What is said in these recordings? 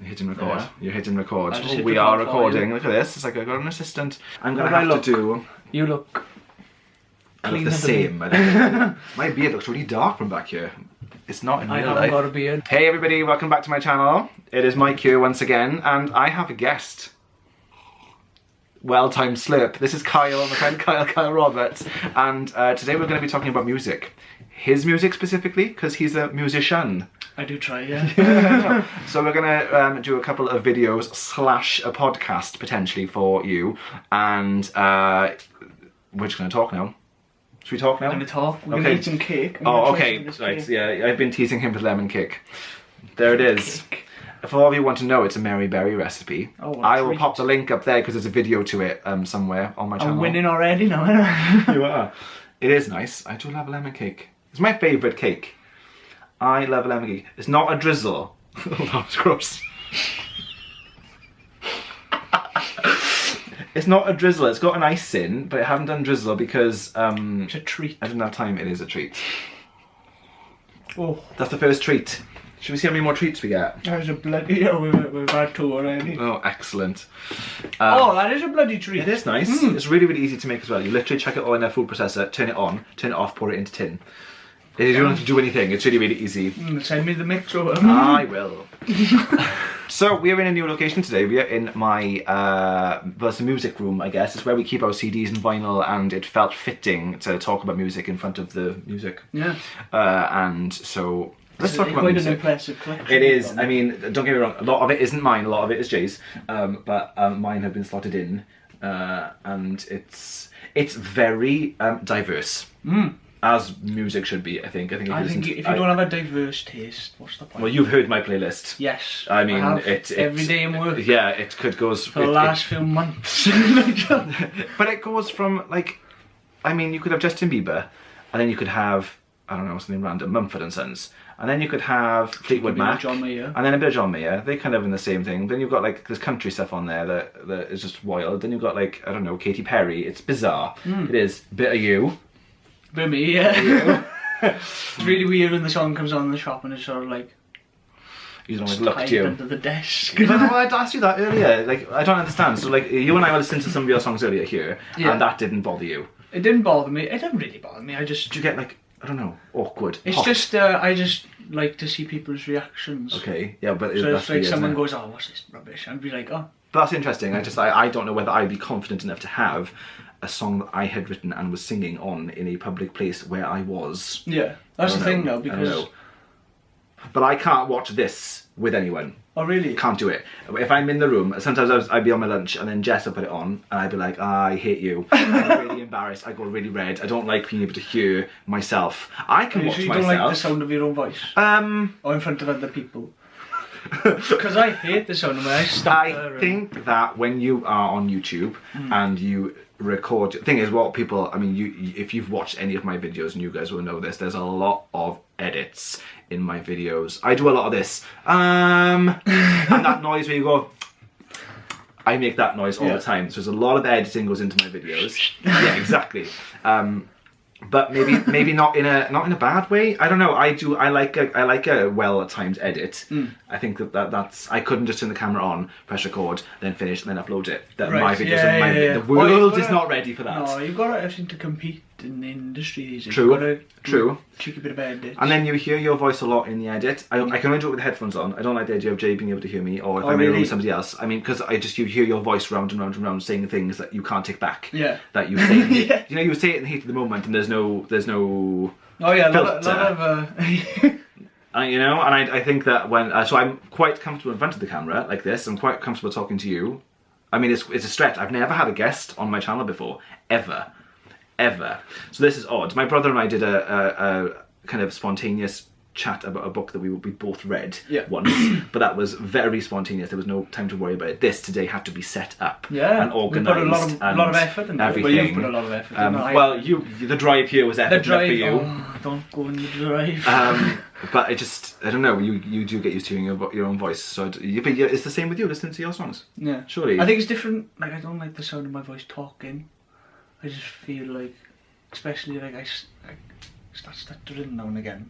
Hitting record. Yeah. You're hitting record. I just Oh, hit we record are for recording. you. Look at this. It's like I've got an assistant. I'm going to How do I have to do... You look I look cleaner the than same. I think. My beard looks really dark from back here. It's not in I real haven't life. got a beard. Hey everybody, welcome back to my channel. It is Mike here once again, and I have a guest. Well-timed slurp. This is Kyle, my friend Kyle Roberts, and today we're going to be talking about music. His music specifically, because he's a musician. I do try, yeah. So we're going to do a couple of videos / a podcast potentially for you, and we're just going to talk now. Should we talk now? We're going to talk. We're going to eat some cake. Oh, okay, right, yeah, I've been teasing him with lemon cake. There it is. If all of you want to know, it's a Mary Berry recipe. Oh, what a I will treat. pop the link up there because there's a video to it somewhere on my channel. I'm winning already now, aren't I? You are. It is nice. I do love lemon cake. It's my favourite cake. I love lemon cake. It's not a drizzle. Oh, that was gross. It's not a drizzle. It's got an ice in, but I haven't done drizzle because It's a treat. I didn't have time. It is a treat. Oh, That's the first treat. Should we see how many more treats we get? that is a bloody... Yeah, we've had two already. Oh, excellent. Oh, that is a bloody treat. It is nice. It's really, really easy to make as well. You literally chuck it all in a food processor, turn it on, turn it off, pour it into tin. You don't have to do anything. It's really, really easy. Send me the mix over. I will. So we're in a new location today. We are in my well, it's a music room, I guess. It's where we keep our CDs and vinyl, and it felt fitting to talk about music in front of the music. Yeah. And so let's talk about Quite music. an impressive collection. It is. I mean, don't get me wrong. A lot of it isn't mine. A lot of it is Jay's. But mine have been slotted in, and it's very diverse. As music should be, I think. I think if you don't have a diverse taste, what's the point? Well, you've heard my playlist. Yes. I mean, have it's every day in work. Yeah, it could goes For the last few months. but it goes from like, I mean, you could have Justin Bieber, and then you could have, I don't know, something random, Mumford and Sons, and then you could have Fleetwood Mac, John Mayer. and then a bit of John Mayer. They kind of in the same thing. Then you've got like this country stuff on there that is just wild. Then you've got like, I don't know, Katy Perry. It's bizarre. It is. Bit of you. Bit me, yeah. It's really weird when the song comes on in the shop and it's sort of like You don't like look at tied you. under the desk. But I asked you that earlier. Like, I don't understand. So like, you and I were listening to some of your songs earlier here, Yeah. and that didn't bother you. It didn't bother me. It didn't really bother me. I just... Did you get like, I don't know, awkward? It's hot? just, I just like to see people's reactions. Okay, yeah, but So that's if like weird, someone isn't it? goes, oh, what's this rubbish? I'd be like, oh. But that's interesting. I don't know whether I'd be confident enough to have a song that I had written and was singing on in a public place where I was. Yeah, that's the thing though, I don't because... know. But I can't watch this with anyone. Oh, really? Can't do it. If I'm in the room, sometimes I'd be on my lunch and then Jess will put it on and I'd be like, I hate you. I'm really embarrassed. I go really red. I don't like being able to hear myself. I can You watch sure you myself. don't like the sound of your own voice? Or in front of other people? Because I hate the sound of my voice. I think that when you are on YouTube and you record, the thing is, what people, I mean, if you've watched any of my videos, and you guys will know this, there's a lot of edits in my videos. I do a lot of this, and that noise where you go, I make that noise all the time. So there's a lot of editing goes into my videos. Yeah, exactly. But maybe not in a bad way. I don't know. I like a well-timed edit. I think that's I couldn't just turn the camera on, press record, then finish, and then upload it. That Right, my videos, yeah. the world Well, is not ready for that. No, you've got to everything to compete in the industry these days. True, You've got to true. Cheeky bit of edit. And then you hear your voice a lot in the edit. I can only do it with headphones on. I don't like the idea of Jay being able to hear me, or if I'm in a room really? with somebody else. I mean, because you hear your voice round and round and round, saying things that you can't take back. Yeah. That you say. Yeah. You know, you say it in the heat of the moment, and there's no. Oh yeah, a lot filter. of You know, and I think that when so I'm quite comfortable in front of the camera like this. I'm quite comfortable talking to you. I mean, it's a stretch. I've never had a guest on my channel before, ever. So this is odd. My brother and I did a kind of spontaneous chat about a book that we both read once, but that was very spontaneous. There was no time to worry about it. This today had to be set up and organised. We put a lot of effort into everything. it. Well, you've put a lot of effort into it. Well, the drive here was effort The drive, for you. oh, don't go in the drive. But I don't know. You do get used to hearing your own voice. So but it's the same with you listening to your songs. Yeah, surely. I think it's different. Like, I don't like the sound of my voice talking. I just feel like, especially like I start stuttering now and again.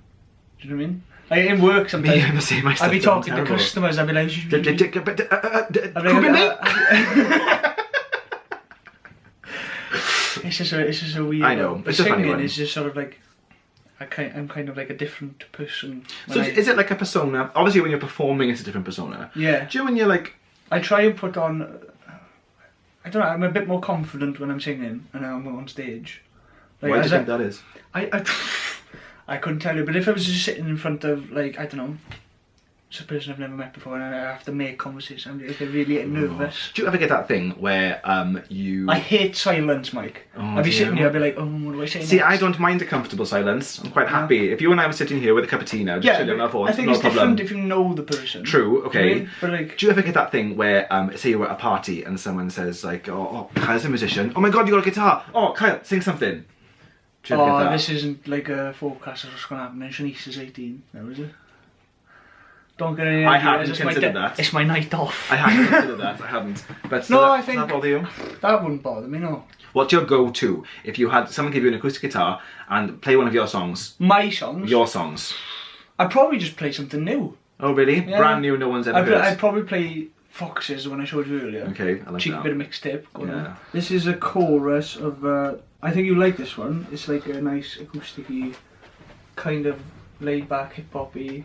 Do you know what I mean? Like in work sometimes, Me, I'm the same. I'd be talking to customers, I'd be like, Could be me? It's just a weird. I know. But It's a funny singing one. is just sort of like, I'm kind of like a different person. So is it like a persona? Obviously, when you're performing, it's a different persona. Yeah. Do you know when you're like? I try and put on. I don't know. I'm a bit more confident when I'm singing and I'm on stage. Like, Why do you think that is? I couldn't tell you, but if I was just sitting in front of, like, I don't know, it's a person I've never met before and I have to make conversation, I'm like, really nervous. Do you ever get that thing where you? I hate silence, Mike. I'd be sitting here, I'd be like, oh, what do I say See, next? I don't mind a comfortable silence. I'm quite happy. If you and I were sitting here with a cup of tea now, just chilling on our phones, I think no it's problem. different if you know the person. True, okay. You know, but like, Do you ever get that thing where, say you're at a party and someone says like, oh, Kyle's a musician. Oh my God, you got a guitar. Oh, Kyle, sing something. Do you ever get that? this isn't like a forecast of what's going to happen. And Shanice is 18 now, is it? Don't get any I ideas. hadn't It's considered that. It's my night off. I hadn't considered that. I hadn't. But No, I does think- that bother you? That wouldn't bother me, no. What's your go-to if you had someone give you an acoustic guitar and play one of your songs? My songs? Your songs. I'd probably just play something new. Oh really? Yeah. Brand new, no one's ever heard. I'd probably play Foxes, when I showed you earlier. Okay, I like Cheeky that. bit of mixtape going Yeah. on. This is a chorus of, I think you like this one. It's like a nice acoustic-y, kind of laid-back, hip-hop-y.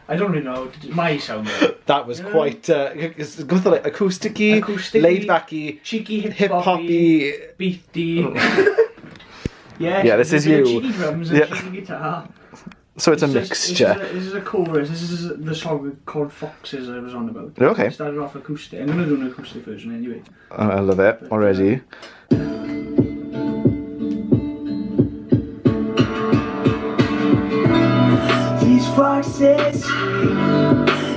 I don't really know my sound. That was Yeah. quite it's good for like acoustic-y, Acoustic-y, laid-backy, cheeky hip-hoppy. beaty. Yeah, Yeah, this is there's a bit of you. cheeky drums and Yeah. cheeky guitar. So it's a This mixture. is a chorus. This is the song called Foxes I was on about. Okay. It started off acoustic. I'm going to do an acoustic version anyway. I love it already. These foxes scream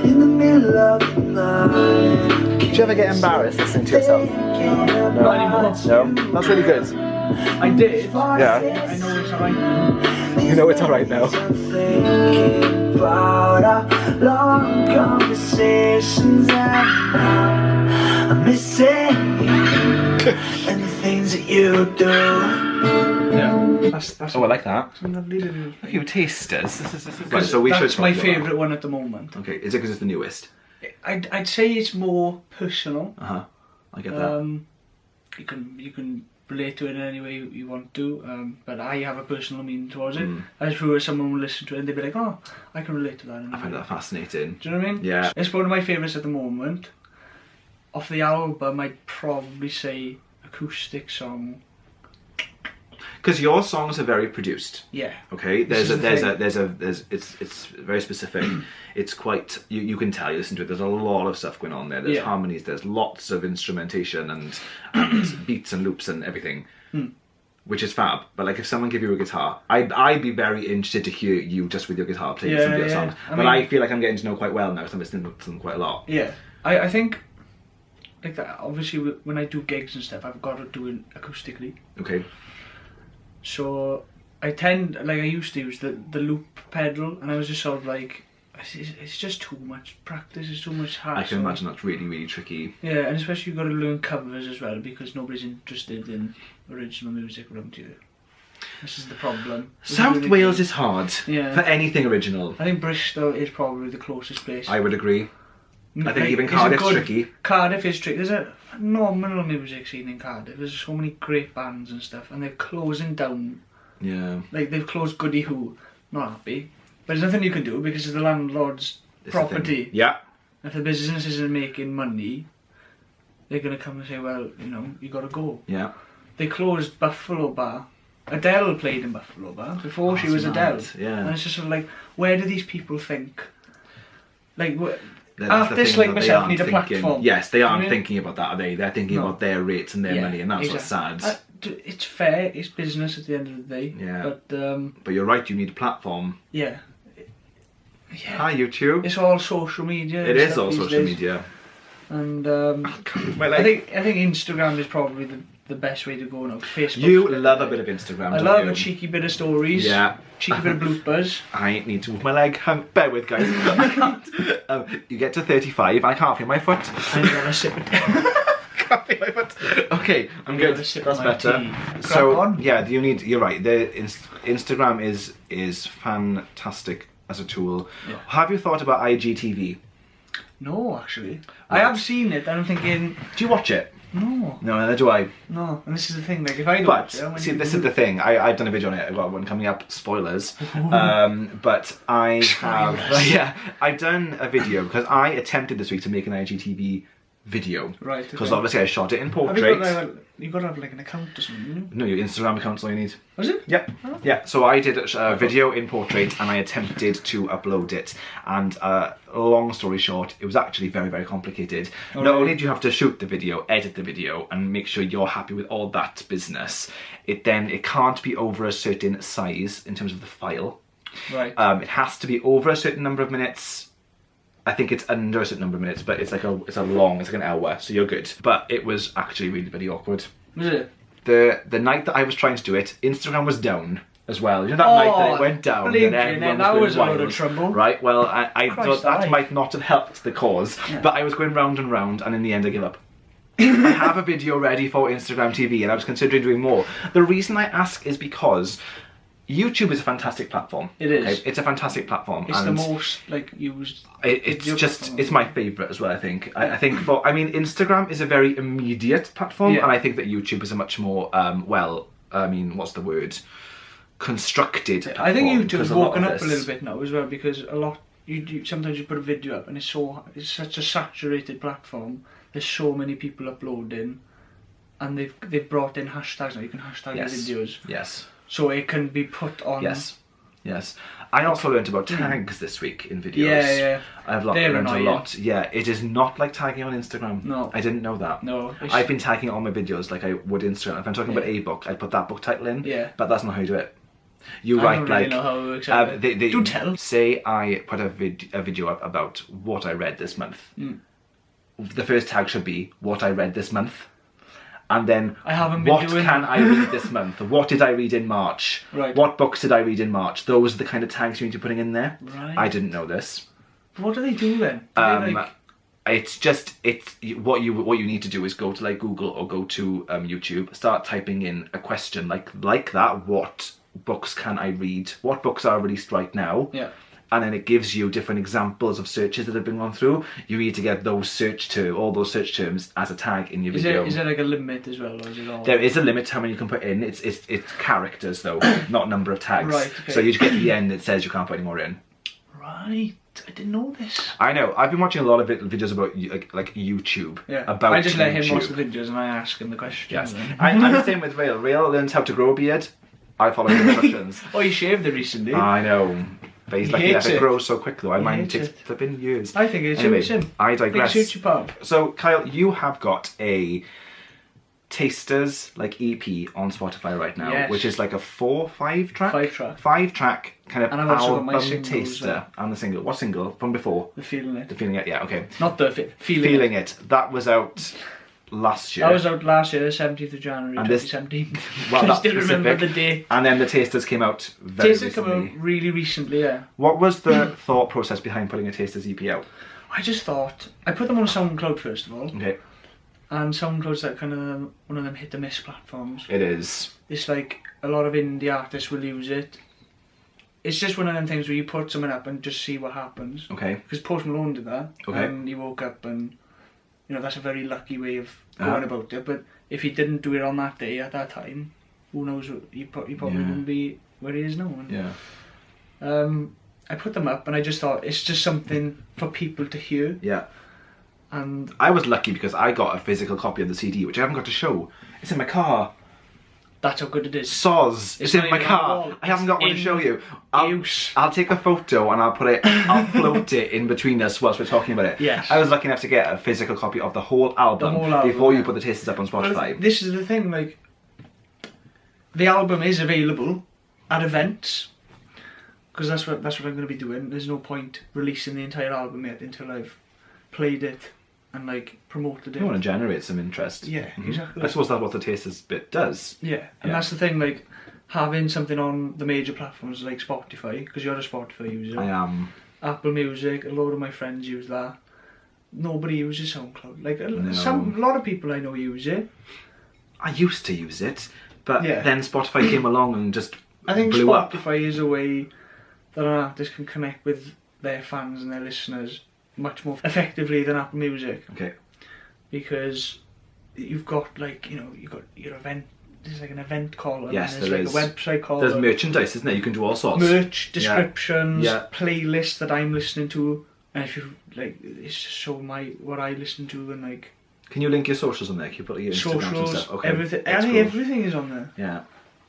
in the middle of the night. Do you ever get embarrassed listening to yourself? Not anymore. No? That's really good. I did. Yeah. I know it's alright now. You know it's alright now. I'm thinking about our long conversations, and now I'm missing you and the things that you do. Yeah. That's Oh, I like that. some lovely little... Look at you tasters. This is right, Because so we should that's my talk about favourite one at the moment. that. Okay, is it because it's the newest? I'd say it's more personal. Uh-huh. I get that. You can relate to it in any way you want to, but I have a personal meaning towards it. As true as someone will listen to it and they'd be like, oh, I can relate to that. In a I find way. that fascinating. Do you know what I mean? Yeah. It's one of my favourites at the moment. Off the album, I'd probably say acoustic song. Because your songs are very produced. Yeah. Okay, This it's very specific. It's quite you can tell you listen to it. There's a lot of stuff going on there. There's Yeah. harmonies. There's lots of instrumentation and beats and loops and everything, which is fab. But like if someone gave you a guitar, I'd be very interested to hear you just with your guitar playing some of your songs. I feel like I'm getting to know quite well now because I'm listening to them quite a lot. Yeah. I think like that. Obviously, when I do gigs and stuff, I've got to do it acoustically. Okay. So I used to use the loop pedal, and I was just sort of like, it's just too much practice, it's too much hassle. I can imagine that's really, really tricky. Yeah, and especially you've got to learn covers as well, because nobody's interested in original music around here. This is the problem. South Wales is hard Yeah. for anything original. I think Bristol is probably the closest place. I would agree. I think Like, even it's a Cardiff's good- tricky. Cardiff is tricky. There's a phenomenal music scene in Cardiff. There's so many great bands and stuff, and they're closing down. Yeah. Like they've closed Goody Who. Not happy, but there's nothing you can do because it's the landlord's It's the thing. property. Yeah. If the business isn't making money, they're gonna come and say, well, you gotta go. Yeah. They closed Buffalo Bar. Adele played in Buffalo Bar before she was that's Adele. mad, yeah. And it's just sort of like, where do these people think? Like, That's the artists thing like that they myself aren't need a thinking. platform. Yes, they aren't You know? thinking about that, are they? They're thinking No. about their rates and their Yeah, money, and that's what's exactly. sad. It's fair, it's business at the end of the day. Yeah. But, But you're right, you need a platform. yeah. Hi, YouTube. It's all social media. It and is stuff all these social days. media. And My I leg. think Instagram is probably the best way to go now. Facebook. You love a bit of Instagram, I don't love you? a cheeky bit of stories. Yeah. Cheeky bit of bloopers. I need to move my leg. Bear with, guys. I can't. You get to 35, I can't feel my foot. I'm gonna sit with can't feel my foot. Okay, I'm good. Gonna sip That's my better. tea. Crack So on. yeah, you're right. Instagram is fantastic as a tool. Yeah. Have you thought about IGTV? No, actually. I have seen it and I'm thinking, Do you watch it? no, No, neither do I. no. And this is the thing, like if I don't But watch it, I'm see, gonna this do is the thing. I've done a video on it. I've got one coming up. Spoilers. But I have, Spoilers. I've done a video because I attempted this week to make an IGTV video. Right, okay. Because obviously I shot it in Have portrait. you've got to have like an account or something. No, your Instagram account's all you need. Was it? Yep. Yeah. So I did a video in portrait and I attempted to upload it. And long story short, it was actually very, very complicated. Not only do you have to shoot the video, edit the video, and make sure you're happy with all that business, it can't be over a certain size in terms of the file. Right. It has to be over a certain number of minutes. I think it's under a certain number of minutes, but it's like it's like an hour, so you're good. But it was actually really, really awkward. Was it? The night that I was trying to do it, Instagram was down as well. You know that night that it went down, blinking, and everyone that was was a going load of wild, trouble. right? Well, I thought Christ that alive. might not have helped the cause, Yeah. but I was going round and round, and in the end, I gave up. I have a video ready for Instagram TV, and I was considering doing more. The reason I ask is because YouTube is a fantastic platform. It is. It's a fantastic platform. It's the and most like used. it's video just platform. it's my favourite as well. I think Instagram is a very immediate platform, Yeah. and I think that YouTube is a much more what's the word, constructed I platform, think because YouTube's a lot woken of up a this- little bit now as well because a lot. You sometimes you put a video up and it's such a saturated platform. There's so many people uploading, and they've brought in hashtags now. You can hashtag your videos, Yes. so it can be put on. Yes. I also learned about tags this week in videos. Yeah. I've They're learned a annoying. lot. Yeah, it is not like tagging on Instagram. No. I didn't know that. No. I've been tagging all my videos like I would Instagram. If I'm talking about a book, I'd put that book title in. Yeah. But that's not how you do it. You I write don't really like know how it works out. Do tell. Say I put a video up about what I read this month. The first tag should be what I read this month. And then I haven't been what doing can that. I read this month? What did I read in March? Right. What books did I read in March? Those are the kind of tags you need to be putting in there. Right. I didn't know this. What do they do then? Do they, like, It's what you need to do is go to like Google or go to YouTube, start typing in a question like that. What books can I read? What books are released right now? Yeah. And then it gives you different examples of searches that have been gone through. You need to get all those search terms as a tag in your video. Is there like a limit as well, or is it all? There is a limit to how many you can put in. It's characters though, not number of tags. Right, okay. So you just get to the end, it says you can't put any more in. Right. I didn't know this. I know. I've been watching a lot of videos about like YouTube. Yeah. About I just let him YouTube. watch the videos and I ask him the questions. Yes. then. I'm the same with Rail. Rail learns how to grow a beard. I follow the instructions. Oh, he shaved it recently. I know. But he's He lucky hates that it it. grows so quick though. He Mine hates takes it. flipping years. I think it Anyway, suits him. I I think it digress. suits you, pal. So Kyle, you have got a Tasters like EP on Spotify right now, Yes. which is like a 5 track? 5 track. Kind of And I've also got album my single as taster. well. And the single. What single? From before? The feeling The it. Feeling It, yeah, okay. Not the feeling. Feeling It. That was out last year. That was out last year, 17th of January, And this- 2017. Well, I that's still remember specific. the day. And then the Tasters came out very Tasters come recently. out really recently, yeah. What was the thought process behind putting a Tasters EP out? I just thought I put them on SoundCloud first of all, Okay, and SoundCloud's like kind of one of them hit or miss platforms. it is. It's like a lot of indie artists will use it. It's just one of them things where you put something up and just see what happens. Okay. Because Post Malone did that, Okay. and he woke up and that's a very lucky way of Uh-huh. going about it. But if he didn't do it on that day at that time, who knows? He probably Yeah. wouldn't be where he is now. And, Yeah. I put them up and I just thought it's just something for people to hear. Yeah. And I was lucky because I got a physical copy of the CD, which I haven't got to show. It's in my car. that's how good it is. Soz. It's not in my even on the car. wall. I haven't got one to It's show you. use. I'll take a photo and I'll float it in between us whilst we're talking about it. Yes. I was lucky enough to get a physical copy of the whole album, The whole album, before you yeah. put the Tasters up on Well, Spotify. this is the thing, like, the album is available at events, because that's what I'm going to be doing. There's no point releasing the entire album yet until I've played it and like promoted it. You want to generate some interest. Yeah, Mhm. exactly. I suppose that's what the Tasters bit does. Yeah, and Yeah. that's the thing, like, having something on the major platforms like Spotify, because you're a Spotify user, I am. Apple Music, a load of my friends use that, nobody uses SoundCloud. Like a No. lot of people I know use it. I used to use it, but Yeah. then Spotify came along and just I think blew up. Spotify is a way that an artist can connect with their fans and their listeners much more effectively than Apple Music, Okay. because you've got like, you've got your event. There's like an event column. Yes, and there's there like is. a website column. There's merchandise, isn't there? You can do all sorts. Merch, descriptions, Yeah. playlists that I'm listening to, and if you like, it's just show what I listen to and like Can you link your socials on there? Can you put your Instagrams and socials, stuff? Okay. everything. I that's think cool. everything is on there, Yeah.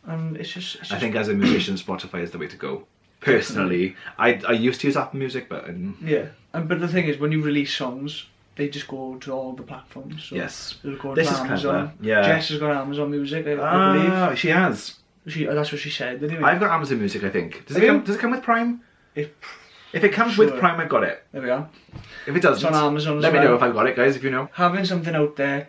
and it's just I think as a musician, Spotify is the way to go. Personally, I used to use Apple Music, but yeah. But the thing is, when you release songs, they just go to all the platforms. So yes. they'll go This to is Amazon. clever. Yeah. Jess has got Amazon Music, I Ah, she has. believe. That's what she said. Anyway, I've got Amazon Music, I think. Does Have it you? come? Does it come with Prime? It- If it comes Sure. with Prime, I've got it. there we are. If it doesn't, It's on Amazon as let me well. know if I've got it, guys. If you know. Having something out there,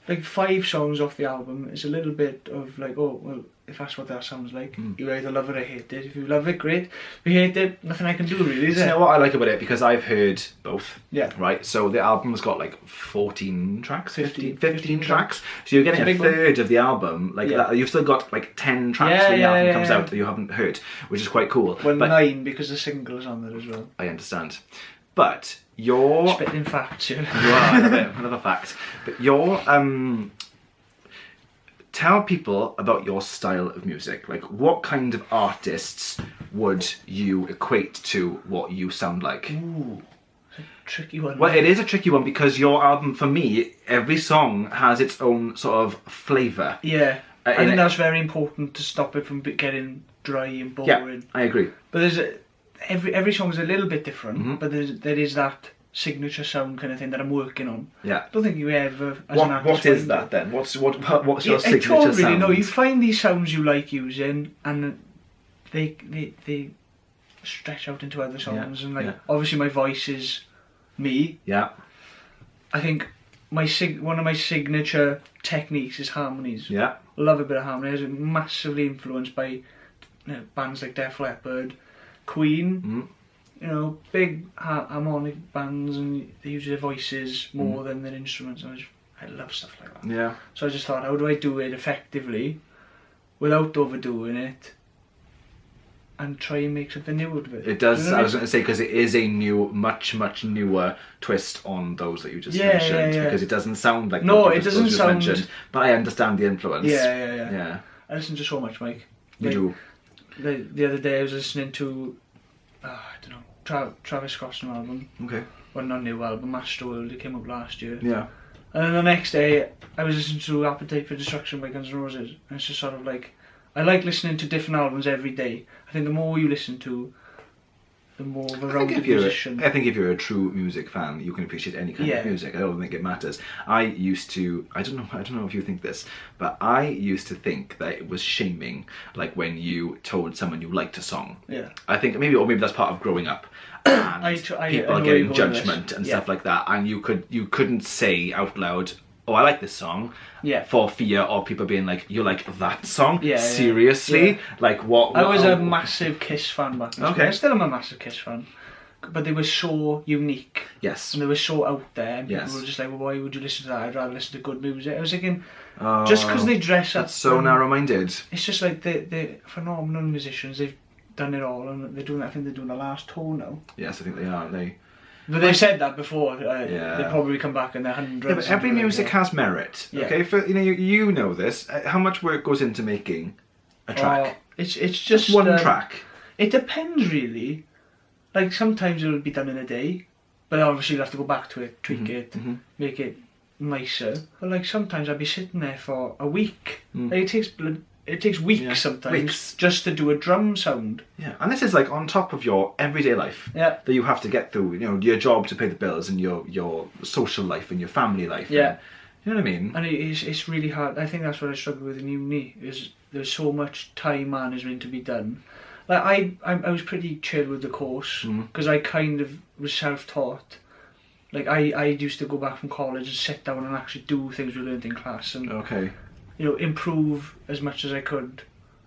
like 5 songs off the album, is a little bit of like, oh well, if that's what that sounds like, you either love it or hate it. If you love it, great. If you hate it, nothing I can do really, is You it? know what I like about it, because I've heard both. Yeah. Right. So the album's got like 14 tracks, 15 15 tracks. So you're getting It's a a big one. third of the album. Like Yeah. that. You've still got like 10 tracks Yeah, when the yeah, album yeah, comes yeah. out that you haven't heard, which is quite cool. Well, but 9 because the single's on there as well. I understand. But your Spitting facts, yeah. You are another fact. But your tell people about your style of music. Like, what kind of artists would you equate to what you sound like? Ooh, it's a tricky one. Well, it is a tricky one because your album, for me, every song has its own sort of flavour. Yeah, I in think it. that's very important to stop it from getting dry and Yeah, boring. I agree. But there's every song is a little bit different, Mhm. but there is that signature sound kind of thing that I'm working on. Yeah. I don't think you ever, as an artist, What is find that it. then? What's your I signature don't really sound? know. You find these sounds you like using, and they stretch out into other songs. Yeah, And like, yeah. obviously, my voice is me. Yeah. I think one of my signature techniques is harmonies. Yeah. Love a bit of harmony. I was massively influenced by bands like Def Leppard, Queen. Mhm. Big harmonic bands, and they use their voices more Mm-hmm. than their instruments. And I love stuff like that. Yeah. So I just thought, how do I do it effectively without overdoing it, and try and make something new out of it? It does. You know I what was going to say, because it is a new, much newer twist on those that you just mentioned. Yeah. Because it doesn't sound like No, what you it just doesn't sound- mentioned, but I understand the influence. Yeah. Yeah. I listen to so much, Mike. You do. The other day I was listening to, I don't know, Travis Scott's new album. Okay. Well, not new album, Astroworld. It came out last year. Yeah. And then the next day, I was listening to Appetite for Destruction by Guns N' Roses. And it's just sort of like, I like listening to different albums every day. I think the more you listen to, the more of a rounded musician. I think if you're a true music fan, you can appreciate any kind Yeah. of music. I don't think it matters. I don't know if you think this, but I used to think that it was shaming, like when you told someone you liked a song. Yeah. I think maybe that's part of growing up. And I people know are where getting you're going with judgment this. and Yeah. stuff like that, and you couldn't say out loud, "Oh, I like this song," Yeah. for fear of people being like, "You like that song? Yeah, yeah. Seriously? Yeah. Like what?" I was a oh, massive Kiss fan back then. Okay. I still am a massive Kiss fan. But they were so unique. Yes. And they were so out there. And people Yes. were just like, well, why would you listen to that? I'd rather listen to good music. I was thinking, Oh, just because they dress up. that's so and narrow-minded. It's just like they're phenomenal musicians. They've done it all. And they're doing, I think they're doing the last tour now. Yes, I think they are. Aren't they? But they've said that before. Yeah. They probably come back in their hundreds. Yeah, but every music has merit. Yeah. Okay, for you know this. How much work goes into making a track? It's just Just one track. It depends really. Like sometimes it'll be done in a day, but obviously you'll have to go back to it, tweak it, mhm. make it nicer. But like sometimes I'll be sitting there for a week. Mm. Like, it takes weeks Yeah, sometimes weeks. just to do a drum sound. Yeah, and this is like on top of your everyday life. Yeah. That you have to get through. Your job to pay the bills and your social life and your family life. Yeah. And, you know what I mean? And it's really hard. I think that's what I struggle with in uni. Is there's so much time management to be done. Like I was pretty chill with the course because I kind of was self-taught. Like I used to go back from college and sit down and actually do things we learned in class and Okay. improve as much as I could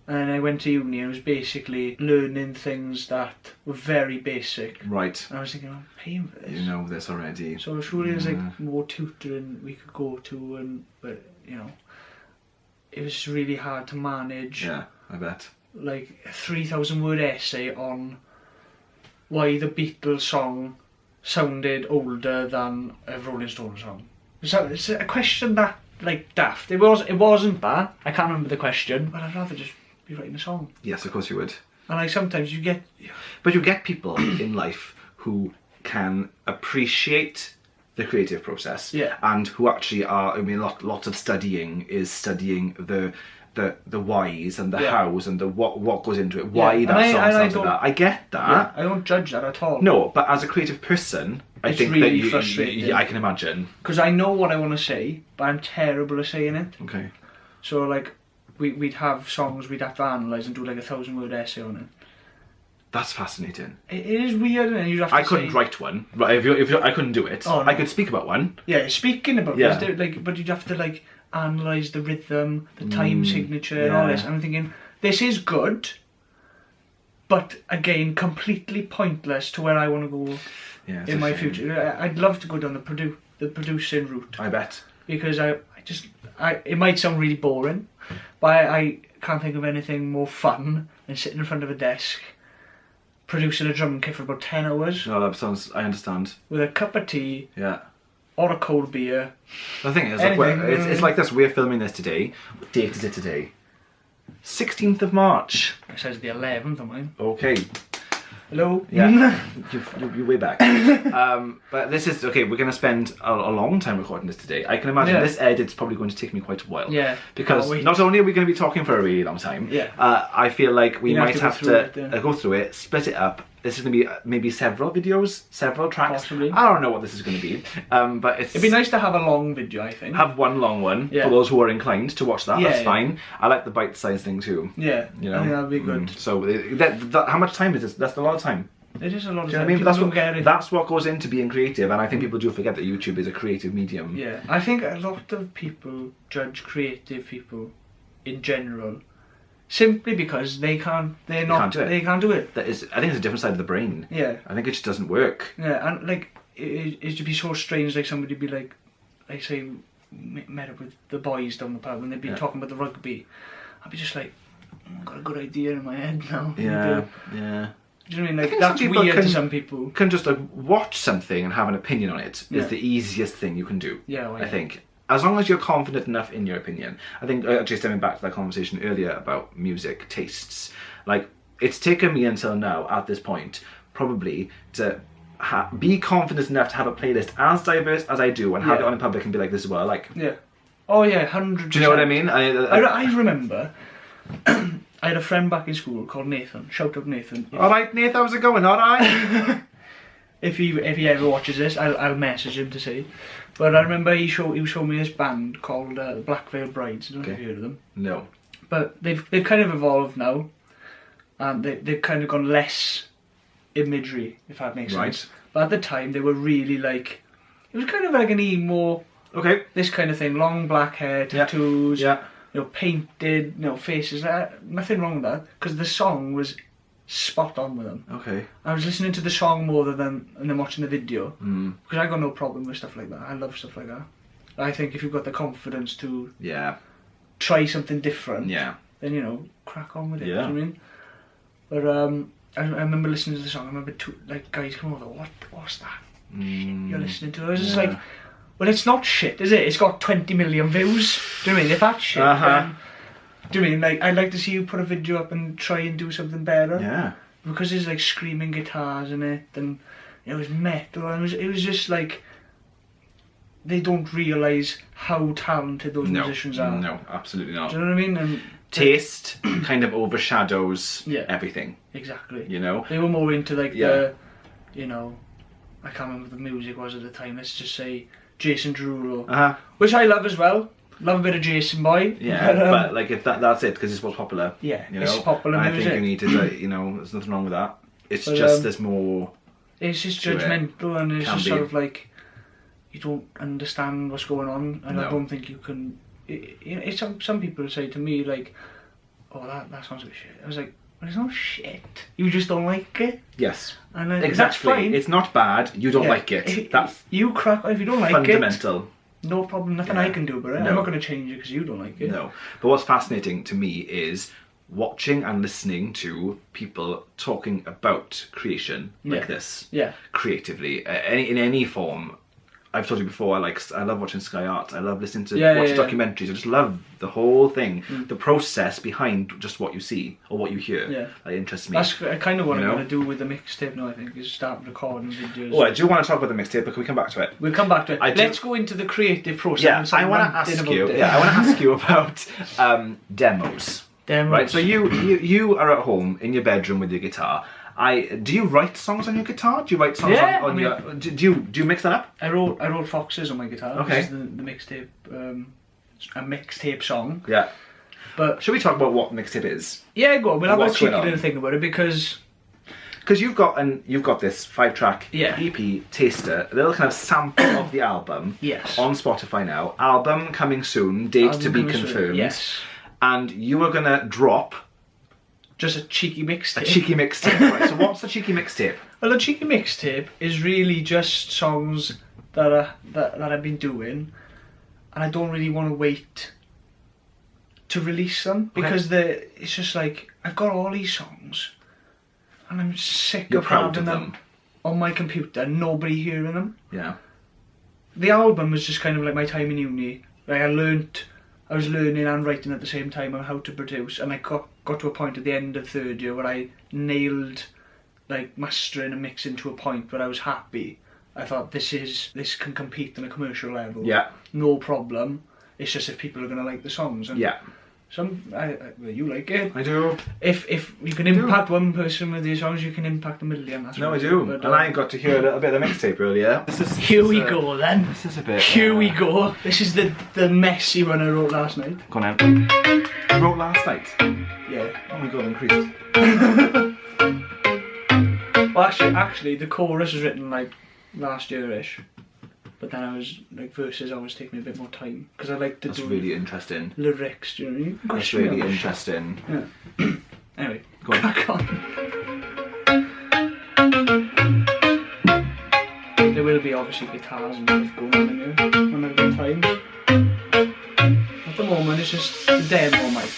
And then I went to uni and it was basically learning things that were very basic. Right. And I was thinking, I'm paying for this. You know this already. So surely there's like more tutoring we could go to, and but you know, it was really hard to manage. Yeah, I bet. Like a 3,000 word essay on why the Beatles song sounded older than a Rolling Stones song. So it's a question that like daft. It wasn't that. I can't remember the question, but I'd rather just be writing a song. Yes, of course you would. And like sometimes you get. But you get people in life who can appreciate the creative process, Yeah. and who actually are. I mean, lots of studying is studying the whys and the Yeah. hows and the what goes into it. Why Yeah. that And I song sounds don't- like that. I get that. Yeah, I don't judge that at all. No, but as a creative person, I It's think really that you, frustrating. I can imagine. Because I know what I want to say, but I'm terrible at saying it. Okay. So like, we'd have songs we'd have to analyse and do like a 1,000 word essay on it. That's fascinating. It is weird, and you'd have to I couldn't say, write one. Right, if I couldn't do it, Oh, no. I could speak about one. Yeah, speaking about Yeah. this, like, but you'd have to like analyse the rhythm, the time signature, and all yeah. this. I'm thinking this is good, but again, completely pointless to where I want to go Yeah, it's in a my shame. future. I'd love to go down the producing route I bet. because I it might sound really boring, but I can't think of anything more fun than sitting in front of a desk producing a drum kit for about 10 hours No, that sounds. I understand. with a cup of tea Yeah. or a cold beer. The thing is, like, Anything, it's like this. We're filming this today. What date is it today? 16th of March. It says the 11th on mine. Okay. Hello? Yeah. you're way back. But this is okay. We're going to spend a long time recording this today. I can imagine Yeah. this edit's probably going to take me quite a while. Yeah. Because Can't wait. not only are we going to be talking for a really long time, Yeah. I feel like we You might have have to go to through it, yeah. go through it, split it up. This is going to be maybe several videos, several tracks. Possibly. I don't know what this is going to be, but it's It'd be nice to have a long video, I think. have one long one Yeah. for those who are inclined to watch that. Yeah, That's yeah. fine. I like the bite-sized thing too. Yeah. You know, I think that'd be good. So how much time is this? That's a lot of time. It is a lot of Do you know what I time. mean? People That's don't what, get it. that's what goes into being creative, and I think people do forget that YouTube is a creative medium. Yeah. I think a lot of people judge creative people in general simply because they can't do it. That is, I think it's a different side of the brain. Yeah. I think it just doesn't work. Yeah, and like it'd be so strange, like somebody be like say met up with the boys down the pub and they'd be Yeah. talking about the rugby. I'd be just like, I've got a good idea in my head now. Yeah. Do you know what I mean? I Like think some that's people weird can- to some people. Can just like watch something and have an opinion on it Yeah. is the easiest thing you can do. Yeah, well, I yeah. think. As long as you're confident enough in your opinion. I think, actually stemming back to that conversation earlier about music tastes, like, it's taken me until now, at this point, probably, to be confident enough to have a playlist as diverse as I do and have Yeah. it on in public and be like, this is what I like. Yeah. Oh yeah, 100%. Do you know what I mean? I remember I had a friend back in school called Nathan. Shout out Nathan. Alright, Nate, how's it going? Alright? If he ever watches this, I'll message him to say. But I remember he was showing me this band called the Black Veil Brides. I don't know if Okay. you've heard of them. No. But they've kind of evolved now, and they've kind of gone less imagery, if that makes Right. sense. But at the time, they were really like, it was kind of like an emo, Okay. this kind of thing, long black hair, Yeah. tattoos, Yeah. painted, faces. Nothing wrong with that, because the song was spot on with them. Okay. I was listening to the song more than watching the video, Mm. because I got no problem with stuff like that. I love stuff like that. I think if you've got the confidence to Yeah. try something different, Yeah. then crack on with it. Yeah. Do you know what I mean? But I remember listening to the song. I remember guys come over. What's that Mm. you're listening to? I was just Yeah. like, well, it's not shit, is it? It's got 20 million views. Do you know what I mean? If that's shit, Uh-huh. then, do you know what I mean? Like, I'd like to see you put a video up and try and do something better. Yeah. Because there's like screaming guitars in it, and it was metal, and it was just like, they don't realise how talented those musicians are. No, absolutely not. Do you know what I mean? And Taste kind of overshadows Yeah. everything, exactly. you know? They were more into like Yeah. I can't remember what the music was at the time. Let's just say Jason Derulo, Uh-huh. which I love as well. Love a bit of Jason Boy. Yeah, but, but like if that's it, because it's what's popular. yeah, You know? it's popular And music. I think you need to, there's nothing wrong with that. It's But, just there's more. It's just to it. judgmental, and it's Can just be. sort of like you don't understand what's going on, and I No. don't think you can. It's some people say to me like, oh, that sounds like shit. I was like, well, it's not shit. You just don't like it. Yes. And then, Exactly. that's fine. It's not bad. You don't Yeah. like it. If That's you crack if you don't like fundamental. it, no problem. Nothing Yeah. I can do about it. No. I'm not going to change it because you don't like it. No. But what's fascinating to me is watching and listening to people talking about creation like Yeah. this, Yeah. creatively, in any form. I've told you before, I love watching Sky Art. I love listening to watch documentaries. I just love the whole thing, the process behind just what you see or what you hear. Yeah. That interests me. That's kind of what You I'm know? going to do with the mixtape now, I think, is start recording videos. Oh, I do want to talk about the mixtape, but can we come back to it? We'll come back to it. I do- Let's go into the creative process. Yeah, and start I want to ranting ask about you. it. Yeah, I want to ask you about demos. Demos. Right, so you are at home in your bedroom with your guitar. Do you write songs on your guitar? Do you write songs Yeah, on I mean- your? Do you mix that up? I wrote Foxes on my guitar. Okay. Which is the mixtape, a mixtape song. Yeah. But Should we talk about what mixtape is? yeah, go on. We'll have a What's cheeky going on? little thing about it because Because you've got this 5-track Yeah. EP taster, a little kind of sample of the album. Yes. On Spotify now. Album coming soon. Date to be Album coming soon, confirmed. yes. And you are gonna drop just a cheeky mixtape. a cheeky mixtape. Right. So what's the cheeky mixtape? Well, the cheeky mixtape is really just songs that I've been doing, and I don't really want to wait to release them because it's just like I've got all these songs, and I'm sick You're of proud having of them on my computer, nobody hearing them. Yeah. The album was just kind of like my time in uni. Like I was learning and writing at the same time on how to produce, and I got to a point at the end of third year where I nailed like mastering and mixing to a point where I was happy. I thought this can compete on a commercial level. Yeah. No problem. It's just if people are gonna like the songs. And Yeah. well, you like it. I do. If you can impact one person with these songs, you can impact a million. That's No, what I do. But, And I got to hear a little bit of the mixtape earlier. here we go then. This is a bit. Here we go. This is the messy one I wrote last night. Go on then. You wrote last night. Yeah. Oh my god, increased. Well, actually, the chorus was written like last year-ish, but then I was like verses always take me a bit more time because I like to That's do really interesting. lyrics. Do you know what I mean? That's really interesting. Yeah. Anyway, Go on. crack on. There will be obviously guitars and stuff going on in here when I've got time. At the moment, it's just the demo mic.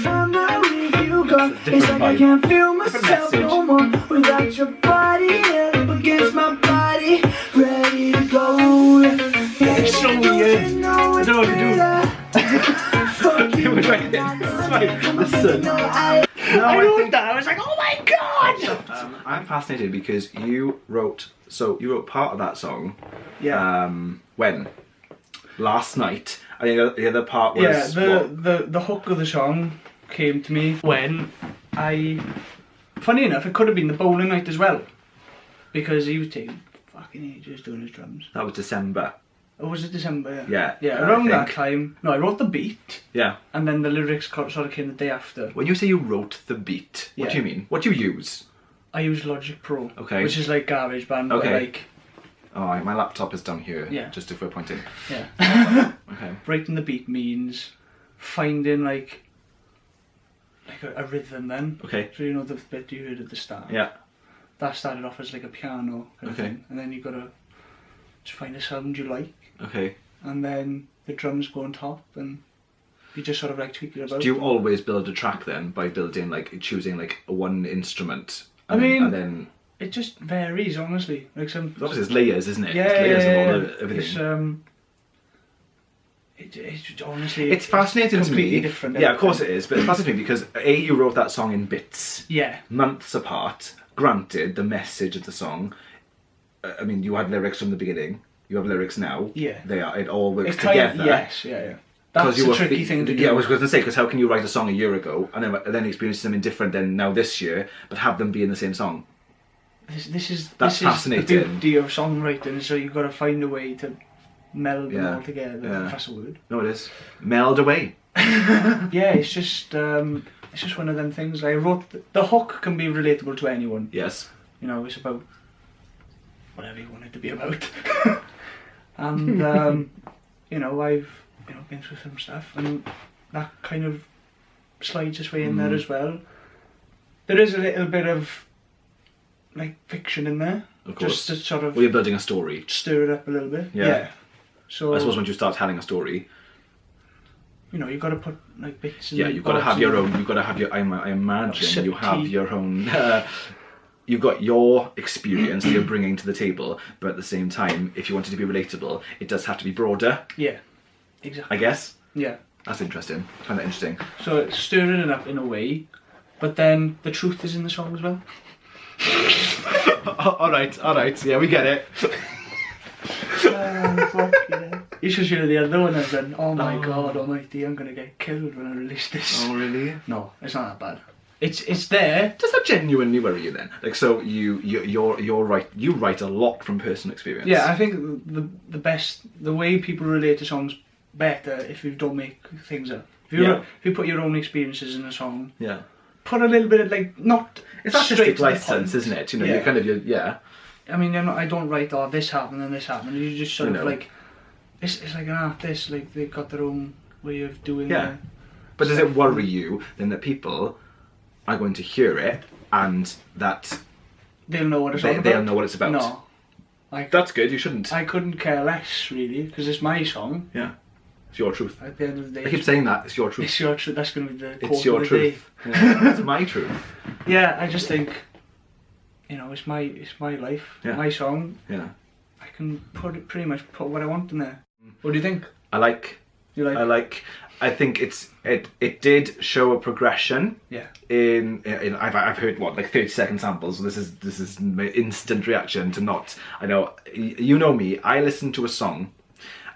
I'm not with you, girl. It's a It's different like I vibe. can't feel Different myself message. no more without your body up against my body, ready to go. It's so weird. I don't know what to do. It was right there. It's fine. Listen. I wrote that. I was like, oh my god! I'm fascinated because you wrote part of that song. Yeah. When? Last night. And the other part was Yeah, what? the hook of the song came to me when funny enough, it could have been the bowling night as well, because he was taking fucking ages doing his drums. That was December. Or was it December? Yeah, Yeah, I around that think. time. No, I wrote the beat, Yeah. and then the lyrics sort of came the day after. When you say you wrote the beat, what do Yeah. you mean? What do you use? I use Logic Pro, Okay. which is like GarageBand, but Okay. like, Oh, my laptop is down here. Yeah. Just if we're pointing. yeah. Okay. Writing the beat means finding like a rhythm then. Okay. So you know the bit you heard at the start. Yeah. That started off as like a piano kind of Okay. thing, and then you gotta just find a sound you like, Okay. and then the drums go on top, and you just sort of like tweak it about. Do you always build a track then by choosing like one instrument? I mean- and then It just varies, honestly. Like some. obviously it's layers, isn't it? Yeah, It's layers yeah, of all yeah. of everything. It's honestly. It's fascinating to completely me. different. Yeah, of course it is, but it's fascinating because you wrote that song in bits, Yeah. months apart. Granted, the message of the song. I mean, you had lyrics from the beginning. You have lyrics now. Yeah. It all works It's kind together. of yes, yeah. 'Cause That's you a were tricky thing to do. Yeah, I was going to say, because how can you write a song a year ago and then experience something different than now this year, but have them be in the same song? This is That's the fascinating. beauty of songwriting. So you've got to find a way to meld them Yeah, all together. yeah. If that's a word. No, it is. Meld away. Yeah, it's just one of them things. I wrote the hook can be relatable to anyone. Yes. You know, it's about whatever you want it to be about. And you know, I've been through some stuff, and that kind of slides its way in there as well. There is a little bit of like fiction in there, Of course. just to sort of Well, you're building a story. stir it up a little bit. Yeah. So I suppose once you start telling a story, you know, you've got to put like bits. And yeah, you've got to bobs have in your there. own. You've got to have your. I imagine Sip you have tea. your own. You've got your experience that you're bringing to the table, but at the same time, if you want it to be relatable, it does have to be broader. Yeah, exactly. I guess Yeah. that's interesting. I find that interesting. So it's stirring it up in a way, but then the truth is in the song as well. all right. Yeah, we get it. Fuck yeah. You should hear the other one I've done. Oh my god almighty, I'm gonna get killed when I release this. Oh really? No, it's not that bad. It's there. Does that genuinely worry you then? Like, so you're right. You write a lot from personal experience. Yeah, I think the way people relate to songs better if you don't make things up. If you put your own experiences in a song, Yeah. put a little bit of like not It's straight artistic to the license, point. isn't it? You know, Yeah. you're kind of yeah. I mean, I don't write, oh, this happened and this happened. You just sort I of know. like, it's like an artist, like they've got their own way of doing Yeah. it. But does it worry you then that people are going to hear it and that They'll know what it's they'll all about. know what it's about? No. That's good. You shouldn't. I couldn't care less, really, because it's my song. Yeah. It's your truth. At the end of the day, I keep saying that. It's your truth. it's your truth. That's going to be the It's quote your of the truth. Yeah. It's my truth. day. Yeah, I just think, you know, it's my life, Yeah. my song. Yeah. I can pretty much put what I want in there. What do you think? I like. You like? I think it did show a progression. Yeah. In I've heard like 30-second samples. This is my instant reaction to not. I know you know me. I listen to a song,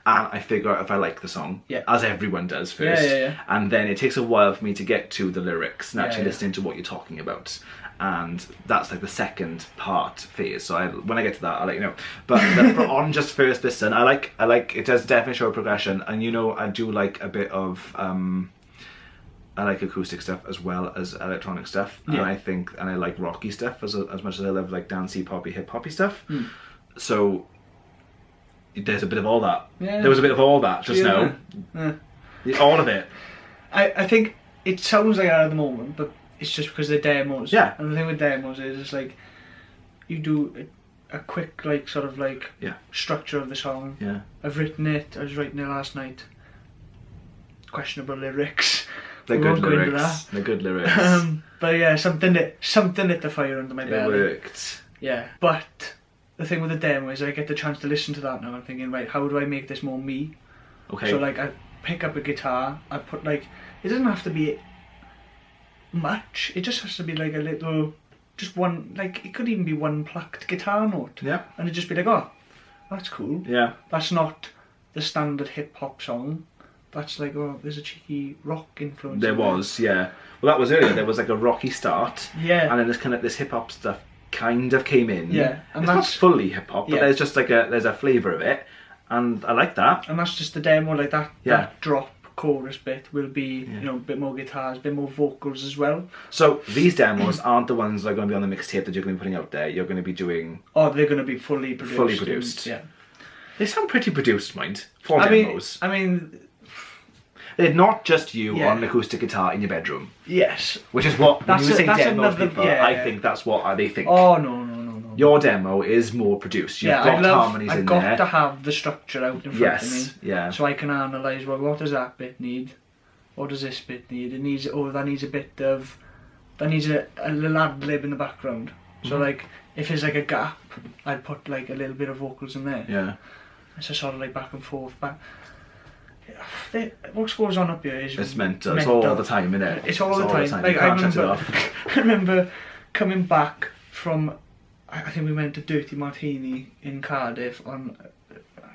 and I figure out if I like the song. Yeah. As everyone does first. Yeah. And then it takes a while for me to get to the lyrics and actually Yeah. listening to what you're talking about. And that's like the second part phase. So when I get to that, I'll let you know. But on just first listen, I like it does definitely show a progression. And you know, I do like a bit of I like acoustic stuff as well as electronic stuff. Yeah. And I like rocky stuff as much as I love like dancey, poppy, hip hoppy stuff. Mm. So there's a bit of all that. Yeah. There was a bit of all that just now. Yeah. All of it. I think it sounds like that at the moment, but it's just because they're demos. Yeah. And the thing with demos is it's like you do a quick like sort of like Yeah. structure of the song. Yeah. I've written it. I was writing it last night. Questionable lyrics. They're We good won't go into lyrics. They're good lyrics. But yeah, something lit the fire under my It belly. worked. Yeah. But the thing with the demo is I get the chance to listen to that now. I'm thinking, right, how do I make this more me? Okay. So like I pick up a guitar, I put like, it doesn't have to be much, it just has to be like a little, just one, like it could even be one plucked guitar note. Yeah. And it'd just be like, oh, that's cool. Yeah. That's not the standard hip hop song. That's like, oh, there's a cheeky rock influence. There in was, yeah. Well, that was earlier. There was like a rocky start, Yeah. and then this hip hop stuff kind of came in. Yeah, and it's not that's- fully hip hop, but Yeah. there's just like there's a flavour of it, and I like that. And that's just the demo, like that, Yeah. that drop chorus bit will be, Yeah. you know, a bit more guitars, a bit more vocals as well. So these demos aren't the ones that are going to be on the mixtape that you're going to be putting out there. You're going to be doing. Oh, they're going to be fully produced. Fully produced. Yeah. They sound pretty produced, mind. For I mean, demos. they're They're not just you Yeah. on an acoustic guitar in your bedroom, yes. which is what when That's you a- say that's demos, another- people. yeah. I think that's what they think. Oh no. Your demo is more produced. You've got harmonies I've in got there. to have the structure out in front Yes. of me, Yeah. so I can analyse. Well, what does that bit need? What does this bit need? It needs. Oh, that needs a bit of. That needs a little ad lib in the background. So Mhm. like, if there's like a gap, I'd put like a little bit of vocals in there. Yeah. It's just sort of like back and forth. What goes on up here is It's mental. It's all the time, isn't it? It's all the time. You Like, I can't shut it remember, off. I remember coming back from, I think we went to Dirty Martini in Cardiff on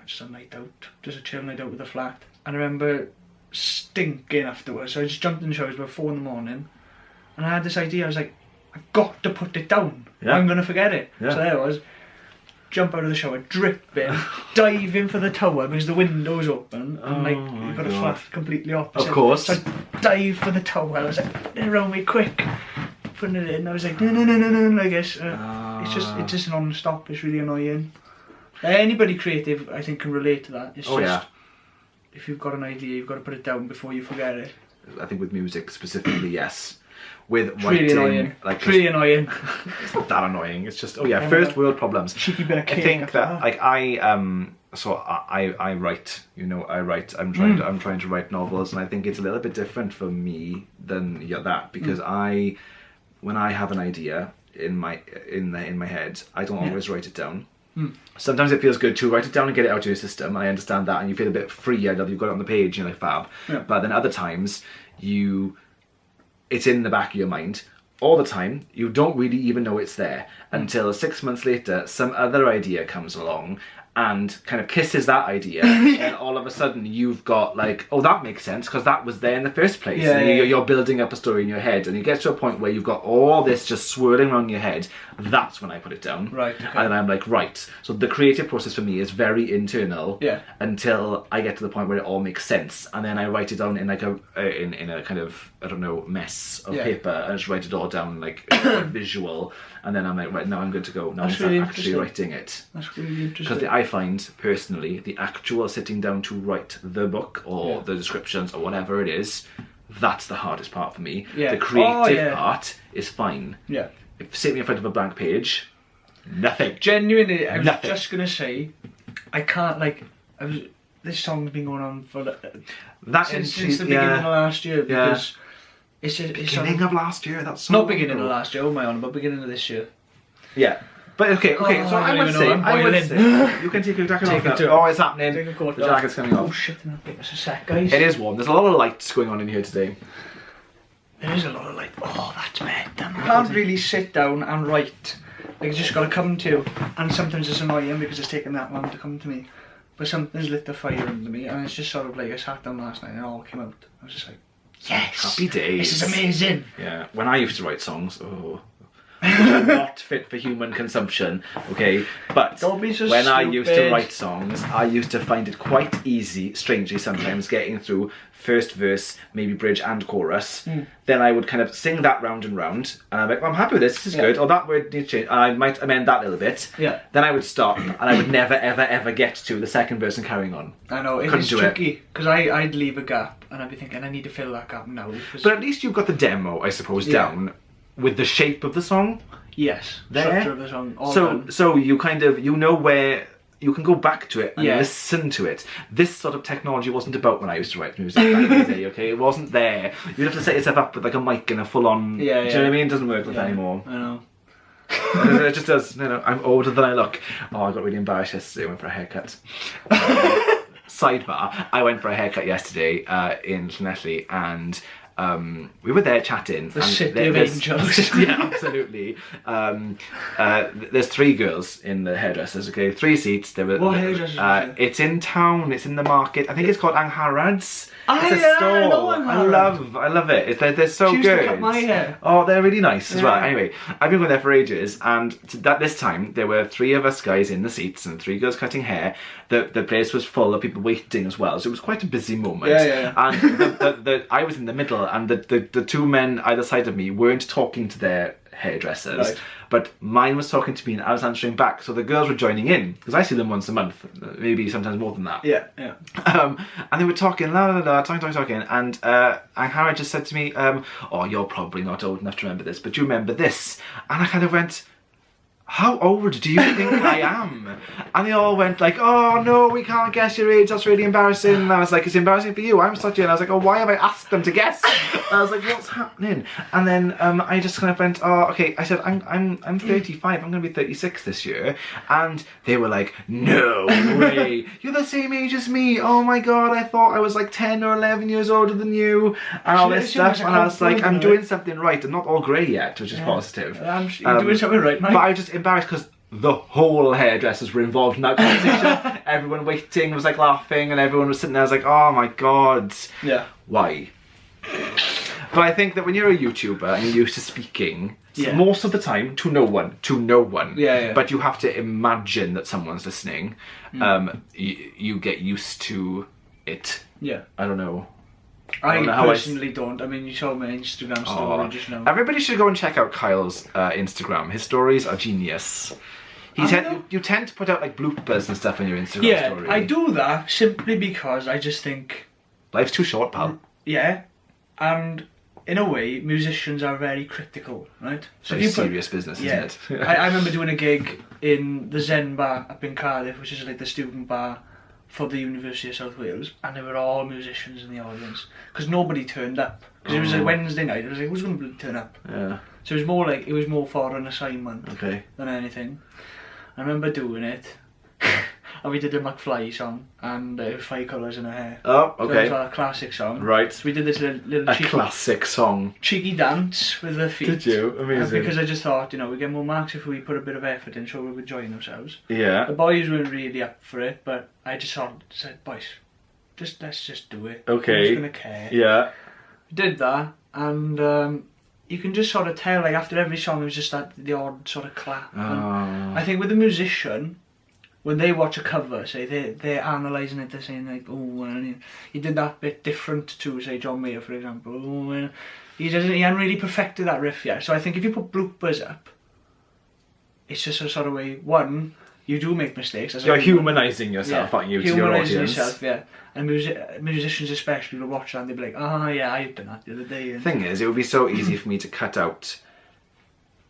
just a night out, just a chill night out with the flat. And I remember stinking afterwards, so I just jumped in the shower. It was about 4 in the morning, and I had this idea. I was like, I've got to put it down. Yeah. I'm gonna forget it. Yeah. So there I was. Jump out of the shower, drip in, dive in for the tower because the window's open, and like Oh my you've got a God. flat completely opposite. Of course. So I dive for the tower. I was like, put it around me quick, putting it in. I was like, no, like this. It's just non-stop. It's really annoying. Anybody creative, I think, can relate to that. It's Oh, just yeah. if you've got an idea, you've got to put it down before you forget it. I think with music specifically, yes. With It's really writing, annoying. like It's really annoying. it's not that annoying. It's just first world problems. Cheeky bit of I cake think after that like I write. You know, I write. I'm trying to write novels, and I think it's a little bit different for me than that because when I have an idea in my head, I don't always write it down. Sometimes it feels good to write it down and get it out of your system. I understand that, and you feel a bit free. I love you've got it on the page, you're like fab. Yeah. But then other times it's in the back of your mind all the time. You don't really even know it's there until 6 months later some other idea comes along and kind of kisses that idea and all of a sudden you've got like, oh, that makes sense because that was there in the first place. Yeah, and yeah. you're building up a story in your head and you get to a point where you've got all this just swirling around in your head. That's when I put it down. Right, okay. And then I'm like, right. So the creative process for me is very internal until I get to the point where it all makes sense. And then I write it down in like a kind of, I don't know, mess of paper and just write it all down like visual. And then I'm like, right, now I'm good to go. Now I'm really actually interesting. writing it. That's really interesting. Because I find, personally, the actual sitting down to write the book or the descriptions or whatever it is, that's the hardest part for me. Yeah. The creative Oh, part is fine. Yeah. If sit me in front of a blank page, nothing. Genuinely, I was Nothing. just gonna say, I can't this song's been going on for since the beginning of last year because it's Beginning of last year, that's so not long beginning ago. of last year, oh my god, but beginning of this year. Yeah. But okay, Oh, so I I don't would even say, know, I'm boiling. you can take your jacket Take off it now. to- Oh, it's happening. Take a coat The off. jacket's coming Oh off. shit, give us a sec, guys. It is warm. There's a lot of lights going on in here today. There is a lot of that's bad. I can't really sit down and write. Like, it's just got to come to you. And sometimes it's annoying because it's taken that long to come to me. But something's lit the fire under me, and it's just sort of like I sat down last night and it all came out. I was just like, yes! Happy days. This is amazing! Yeah, when I used to write songs, not fit for human consumption, okay? But Don't be so when I used to stupid. write songs, I used to find it quite easy, strangely sometimes, getting through first verse, maybe bridge and chorus. Then I would kind of sing that round and round, and I'm like, well, I'm happy with this, this is good. Or that word needs to change, and I might amend that a little bit. Yeah. Then I would stop, and I would never, ever, ever get to the second verse and carrying on. I know, it Couldn't is do it. tricky. Because I'd leave a gap, and I'd be thinking, I need to fill that gap now. But at least you've got the demo, I suppose, Yeah. down with the shape of the song. yes, There. structure of the song, all So done. so you kind of, you know where you can go back to it and Yeah. listen to it. This sort of technology wasn't about when I used to write music back in the day, okay? It wasn't there. You'd have to set yourself up with like a mic and a full-on... Yeah, Do you yeah. know what I mean? It doesn't work like that Yeah, anymore. I know. It just does. You know, I'm older than I look. Oh, I got really embarrassed yesterday. I went for a haircut. Sidebar, I went for a haircut yesterday in Llanelli and we were there chatting. The and city of there's- angels. Yeah, absolutely. There's 3 girls in the hairdressers, okay? 3 seats. There were. What hairdressers was it? It's in town. It's in the market. I think it's called Angharad's. Ah, It's a yeah, store. I know Angharad. I love it. They're so She used to good. cut my hair. Oh, they're really nice as well. Yeah. Anyway, I've been going there for ages, and this time there were 3 of us guys in the seats and 3 girls cutting hair. The place was full of people waiting as well, so it was quite a busy moment. Yeah. And I was in the middle, and the 2 men either side of me weren't talking to their hairdressers, Right. but mine was talking to me and I was answering back. So the girls were joining in because I see them once a month, maybe sometimes more than that. Yeah. And they were talking, talking, and Harry just said to me, oh, you're probably not old enough to remember this, but do you remember this? And I kind of went, how old do you think I am? And they all went like, oh no, we can't guess your age, that's really embarrassing. And I was like, it's embarrassing for you, I'm such a... And I was like, oh, why have I asked them to guess? And I was like, what's happening? And then I just kind of went, oh, okay. I said, I'm 35, I'm going to be 36 this year. And they were like, no way, you're the same age as me. Oh my god, I thought I was like 10 or 11 years older than you. And all this stuff. And I was like, I'm doing something right. I'm not all grey yet, which is positive. You're doing something right, mate. But I was just embarrassed because the whole hairdressers were involved in that conversation. Everyone waiting was like laughing, and everyone was sitting there. I was like, oh my god, Yeah. why? But I think that when you're a YouTuber and you're used to speaking, most of the time to no one, Yeah. but you have to imagine that someone's listening. You get used to it. Yeah. I don't know. I don't know how personally don't. I mean, you saw my Instagram story just now. Everybody should go and check out Kyle's Instagram. His stories are genius. You tend to put out like bloopers and stuff on your Instagram story. I do that simply because I just think, Life's too short, pal. yeah, And in a way, musicians are very critical, right? So Very serious business, yeah, isn't it? I remember doing a gig in the Zen Bar up in Cardiff, which is like the student bar for the University of South Wales, and there were all musicians in the audience because nobody turned up. Because it was a Wednesday night. I was like, who's going to turn up? Yeah. So it was more for an assignment than anything. I remember doing it, and we did a McFly song, and it was Five Colours in Her Hair. Oh, So okay. it was a classic song. Right. So we did this little A classic song. cheeky dance with the feet. Did you? Amazing. Because I just thought, we get more marks if we put a bit of effort in, so we would enjoy ourselves. Yeah. The boys weren't really up for it, but I just said, boys, let's just do it. Okay. Who's gonna care? Yeah. We did that, and you can just sort of tell, like after every song, it was just the odd sort of clap. And I think with the musician, when they watch a cover, say they're analysing it, they're saying like, oh, well, he did that bit different to, say, John Mayer, for example. Oh, well, he hadn't really perfected that riff yet. So I think if you put bloopers up, it's just a sort of way. One, you do make mistakes. You're humanising yourself, aren't you, to your humanising audience? yourself, yeah. And musicians especially will watch that and they'll be like, oh yeah, I've done that the other day. And Thing is, it would be so easy for me to cut out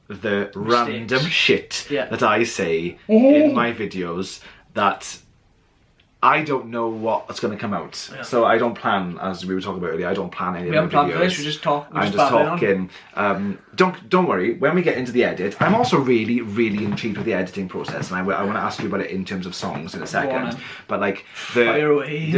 the random shit that I say in my videos that I don't know what's going to come out. Yeah. So I don't plan, as we were talking about earlier, I don't plan any we of haven't my planned videos. for this, we just talk. I'm just talking. Don't worry. When we get into the edit, I'm also really, really intrigued with the editing process, and I want to ask you about it in terms of songs in a second. then. But like Fire away.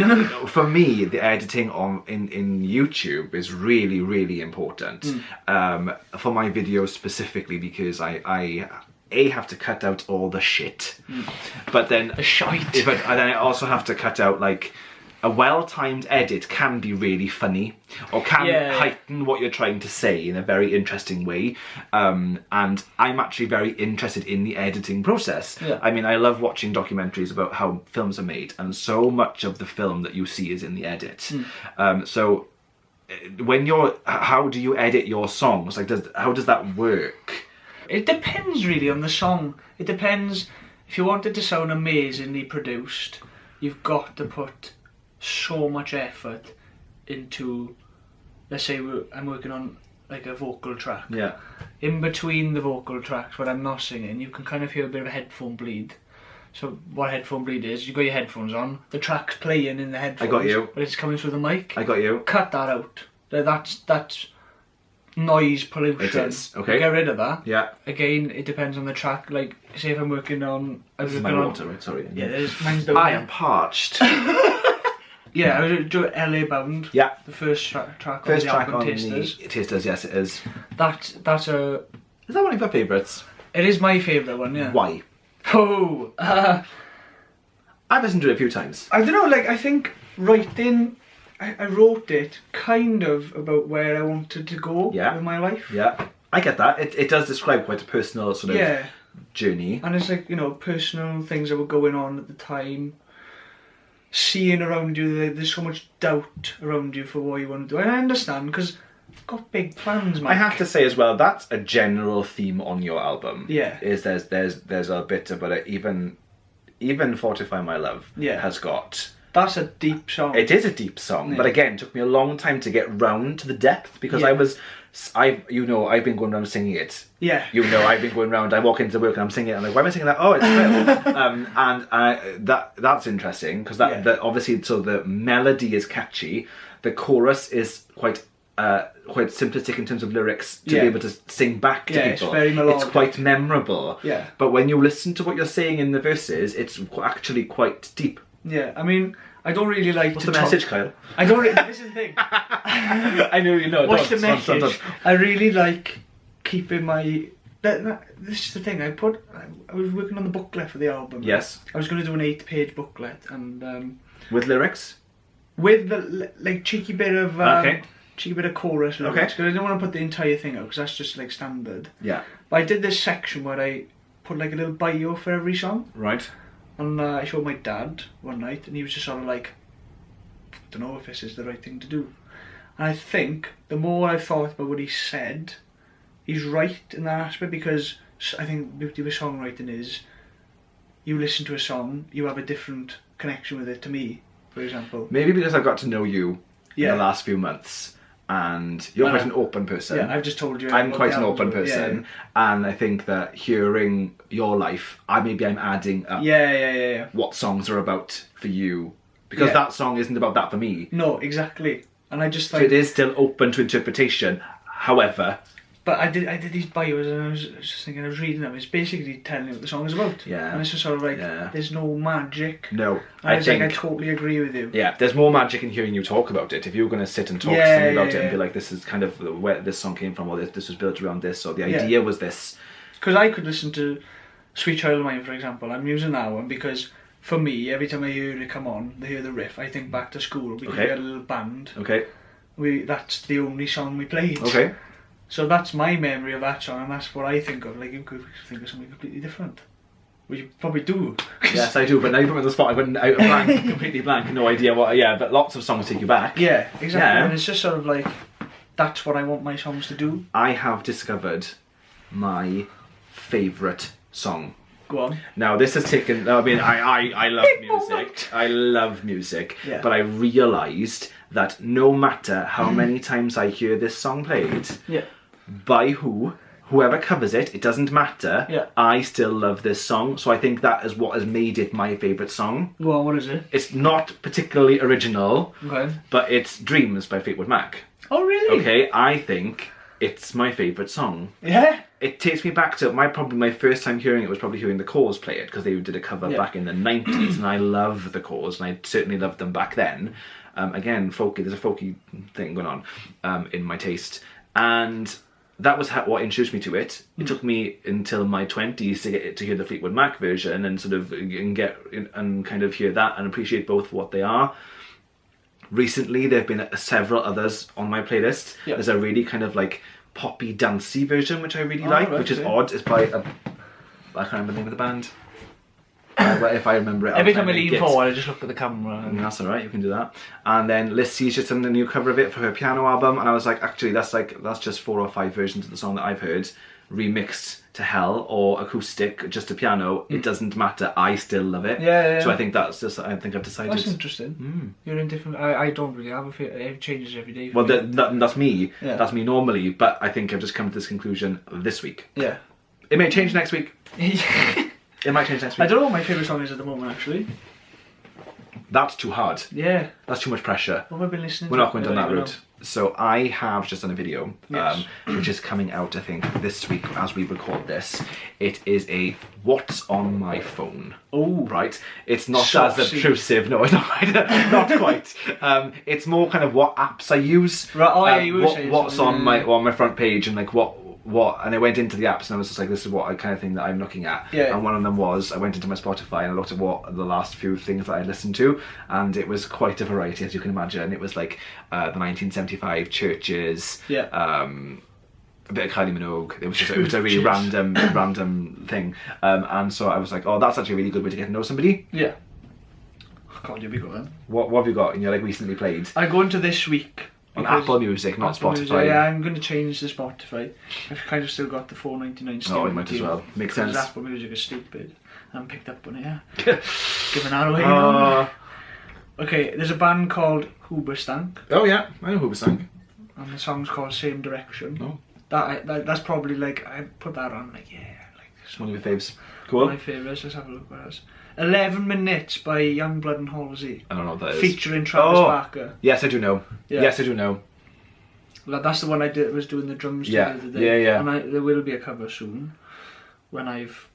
for me, the editing in YouTube is really, really important for my videos specifically because I have to cut out all the shit, but then The shite. and then I also have to cut out like a well-timed edit can be really funny or can heighten what you're trying to say in a very interesting way, and I'm actually very interested in the editing process. I mean, I love watching documentaries about how films are made, and so much of the film that you see is in the edit. So when how do you edit your songs? Like, how does that work? It depends really on the song. It depends. If you want it to sound amazingly produced, you've got to put so much effort into, let's say I'm working on like a vocal track. Yeah. In between the vocal tracks when I'm not singing, you can kind of hear a bit of a headphone bleed. So what headphone bleed is, you got your headphones on, the track's playing in the headphones, I got you. but it's coming through the mic. I got you. Cut that out. That's noise pollution. It is, okay. You get rid of that. Yeah. Again, it depends on the track. Like, say if I'm working on... This is my water, right? Sorry. Yeah, mine's down I there. am parched. Yeah, I was doing LA Bound. Yeah. The first track on First the track album, on Tasters. the Tasters, yes it is. That's a... Is that one of your favourites? It is my favourite one, yeah. Why? Oh, I've listened to it a few times. I don't know, like, I think writing... I wrote it kind of about where I wanted to go with my life. Yeah. I get that. It does describe quite a personal sort of journey. And it's like, personal things that were going on at the time. Seeing around you, there's so much doubt around you for what you want to do. And I understand, because I've got big plans, Mike. I have to say as well, that's a general theme on your album. Yeah. Is there's a bit about it, even Fortify My Love has got... That's a deep song. It is a deep song, but again, it took me a long time to get round to the depth because I've been going around singing it. Yeah. I've been going around. I walk into work and I'm singing it. I'm like, why am I singing that? Oh, it's Phil. And that's interesting because that obviously, so the melody is catchy. The chorus is quite simplistic in terms of lyrics to be able to sing back to people. It's very melodic. It's quite memorable. Yeah. But when you listen to what you're saying in the verses, it's actually quite deep. Yeah, I mean, I don't really like What's to the message, Kyle? I don't really... This is the thing. I know you know. What's the don't. message? I really like keeping my... This is the thing, I was working on the booklet for the album. Yes. I was going to do an 8-page booklet and... With lyrics? With the, like, cheeky bit of chorus lyrics. Okay. Because I didn't want to put the entire thing out, because that's just, like, standard. Yeah. But I did this section where I put, like, a little bio for every song. Right. And I showed my dad one night, and he was just sort of like, I don't know if this is the right thing to do. And I think the more I thought about what he said, he's right in that aspect, because I think the beauty of songwriting is you listen to a song, you have a different connection with it to me, for example. Maybe because I've got to know you in Yeah. the last few months, and you're quite an open person. Yeah, I've just told you. I'm what quite the an open albums were. person, and I think that hearing your life, I'm adding up Yeah. what songs are about for you, because Yeah. that song isn't about that for me. No, exactly. And I just So like, it is still open to interpretation. However, but I did these bios, and I was just thinking, I was reading them. It's basically telling you what the song is about. Yeah. And it's just sort of like, Yeah. there's no magic. no, And I it's think like, I totally agree with you. yeah, there's more magic in hearing you talk about it. If you're going to sit and talk to Yeah, somebody about yeah, it and be yeah. like, this is kind of where this song came from, or this was built around this, or the Yeah. idea was this. Because I could listen to Sweet Child of Mine, for example. I'm using that one because, for me, every time I hear it come on, I hear the riff, I think back to school because Okay. we had a little band. Okay, That's the only song we played. okay. So that's my memory of that song, and that's what I think of. Like, you could think of something completely different. Well, you probably do. Yes, I do, but now you put me on the spot, I went out of blank, completely blank, no idea what, yeah, but lots of songs take you back. Yeah, exactly. Yeah. And it's just sort of like, that's what I want my songs to do. I have discovered my favourite song. Go on. Now this has taken, I mean, I love music, I love music, Yeah. but I realised that no matter how many times I hear this song played, Yeah. by whoever covers it, it doesn't matter, Yeah. I still love this song, so I think that is what has made it my favourite song. Go on, what is it? It's not particularly original, Okay. but it's Dreams by Fleetwood Mac. Oh, really? Okay, I think it's my favourite song. Yeah. It takes me back to my first time hearing it was probably hearing the Cause play it, because they did a cover Yeah. back in the 90s, and I love the Cause, and I certainly loved them back then. Again, folky, there's a folky thing going on in my taste, and that was what introduced me to it. It took me until my 20s to hear the Fleetwood Mac version and sort of and kind of hear that and appreciate both for what they are. Recently, there have been several others on my playlist. Yeah. There's a really kind of like poppy, dancey version which I really Oh, like, right, which is okay. odd. It's by I can't remember the name of the band. But if I remember it, I'll Every try time I and lean link it. forward, I just look at the camera. And... That's alright, you can do that. And then Lissy's just done a new cover of it for her piano album, and I was like, actually, that's just 4 or 5 versions of the song that I've heard remixed to hell or acoustic, just a piano. It doesn't matter. I still love it. Yeah. So I think I've decided. That's interesting. You're in different... I don't really have a feel. It changes every day. For Well, me. that's me. Yeah. That's me normally, but I think I've just come to this conclusion this week. Yeah. It may change next week. I It might change next week. don't know what my favourite song is at the moment, actually. That's too hard. Yeah. That's too much pressure. What have I been listening We're to? not going down I that don't route. So I have just done a video, Yes. which is coming out, I think, this week as we record this. It is a what's on my phone. Oh. Right? It's not Saucy. as obtrusive. No, it's not, not quite. It's more kind of what apps I use. Right, oh, yeah, you were saying what's something, on my front page, and like what, and I went into the apps and I was just like, this is what I kind of thing that I'm looking at. Yeah. And one of them was, I went into my Spotify and I looked at what the last few things that I listened to, and it was quite a variety, as you can imagine. It was like the 1975 Churches, Yeah. a bit of Kylie Minogue. It was a really random thing. And so I was like, oh, that's actually a really good way to get to know somebody. Yeah. God, you'll be good then. What have you got in your like recently played? I go into this week. On because- Apple Music, not Apple Spotify. Music, yeah, I'm going to change to Spotify. I've kind of still got the $4.99 still. Oh, you might as well. Makes sense. Apple Music is stupid. I haven't picked up on it, yeah. Giving that away now. Okay, there's a band called Hoobastank, Oh yeah, I know who was sang. and the song's called Same Direction. Oh. That's probably like, I put that on, like, yeah, like this One one. of your faves. One Cool. of my favourites, let's have a look what else. 11 Minutes by Youngblood and Halsey, I don't know what that is. featuring Travis Oh. Barker. Yes, I do know. Yeah. Yes, I do know. Like, that's the one I was doing the drums to Yeah, the other day. yeah. And there will be a cover soon when I've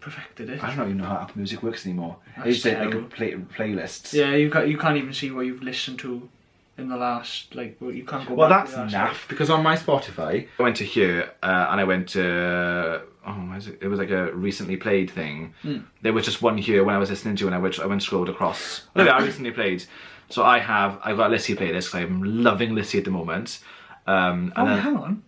perfected it. I don't even know how Apple Music works anymore. That's It's like terrible. playlists. Yeah, you can't even see what you've listened to in the last, like, you can't go Well, back that's to the last, naff, because on my Spotify, I went to here and I went to, it was like a recently played thing. There was just one here when I was listening to, and I went scrolled across. Look, I recently played. So I've got a Lissy playlist, because I'm loving Lissy at the moment. And Oh, then, hang on.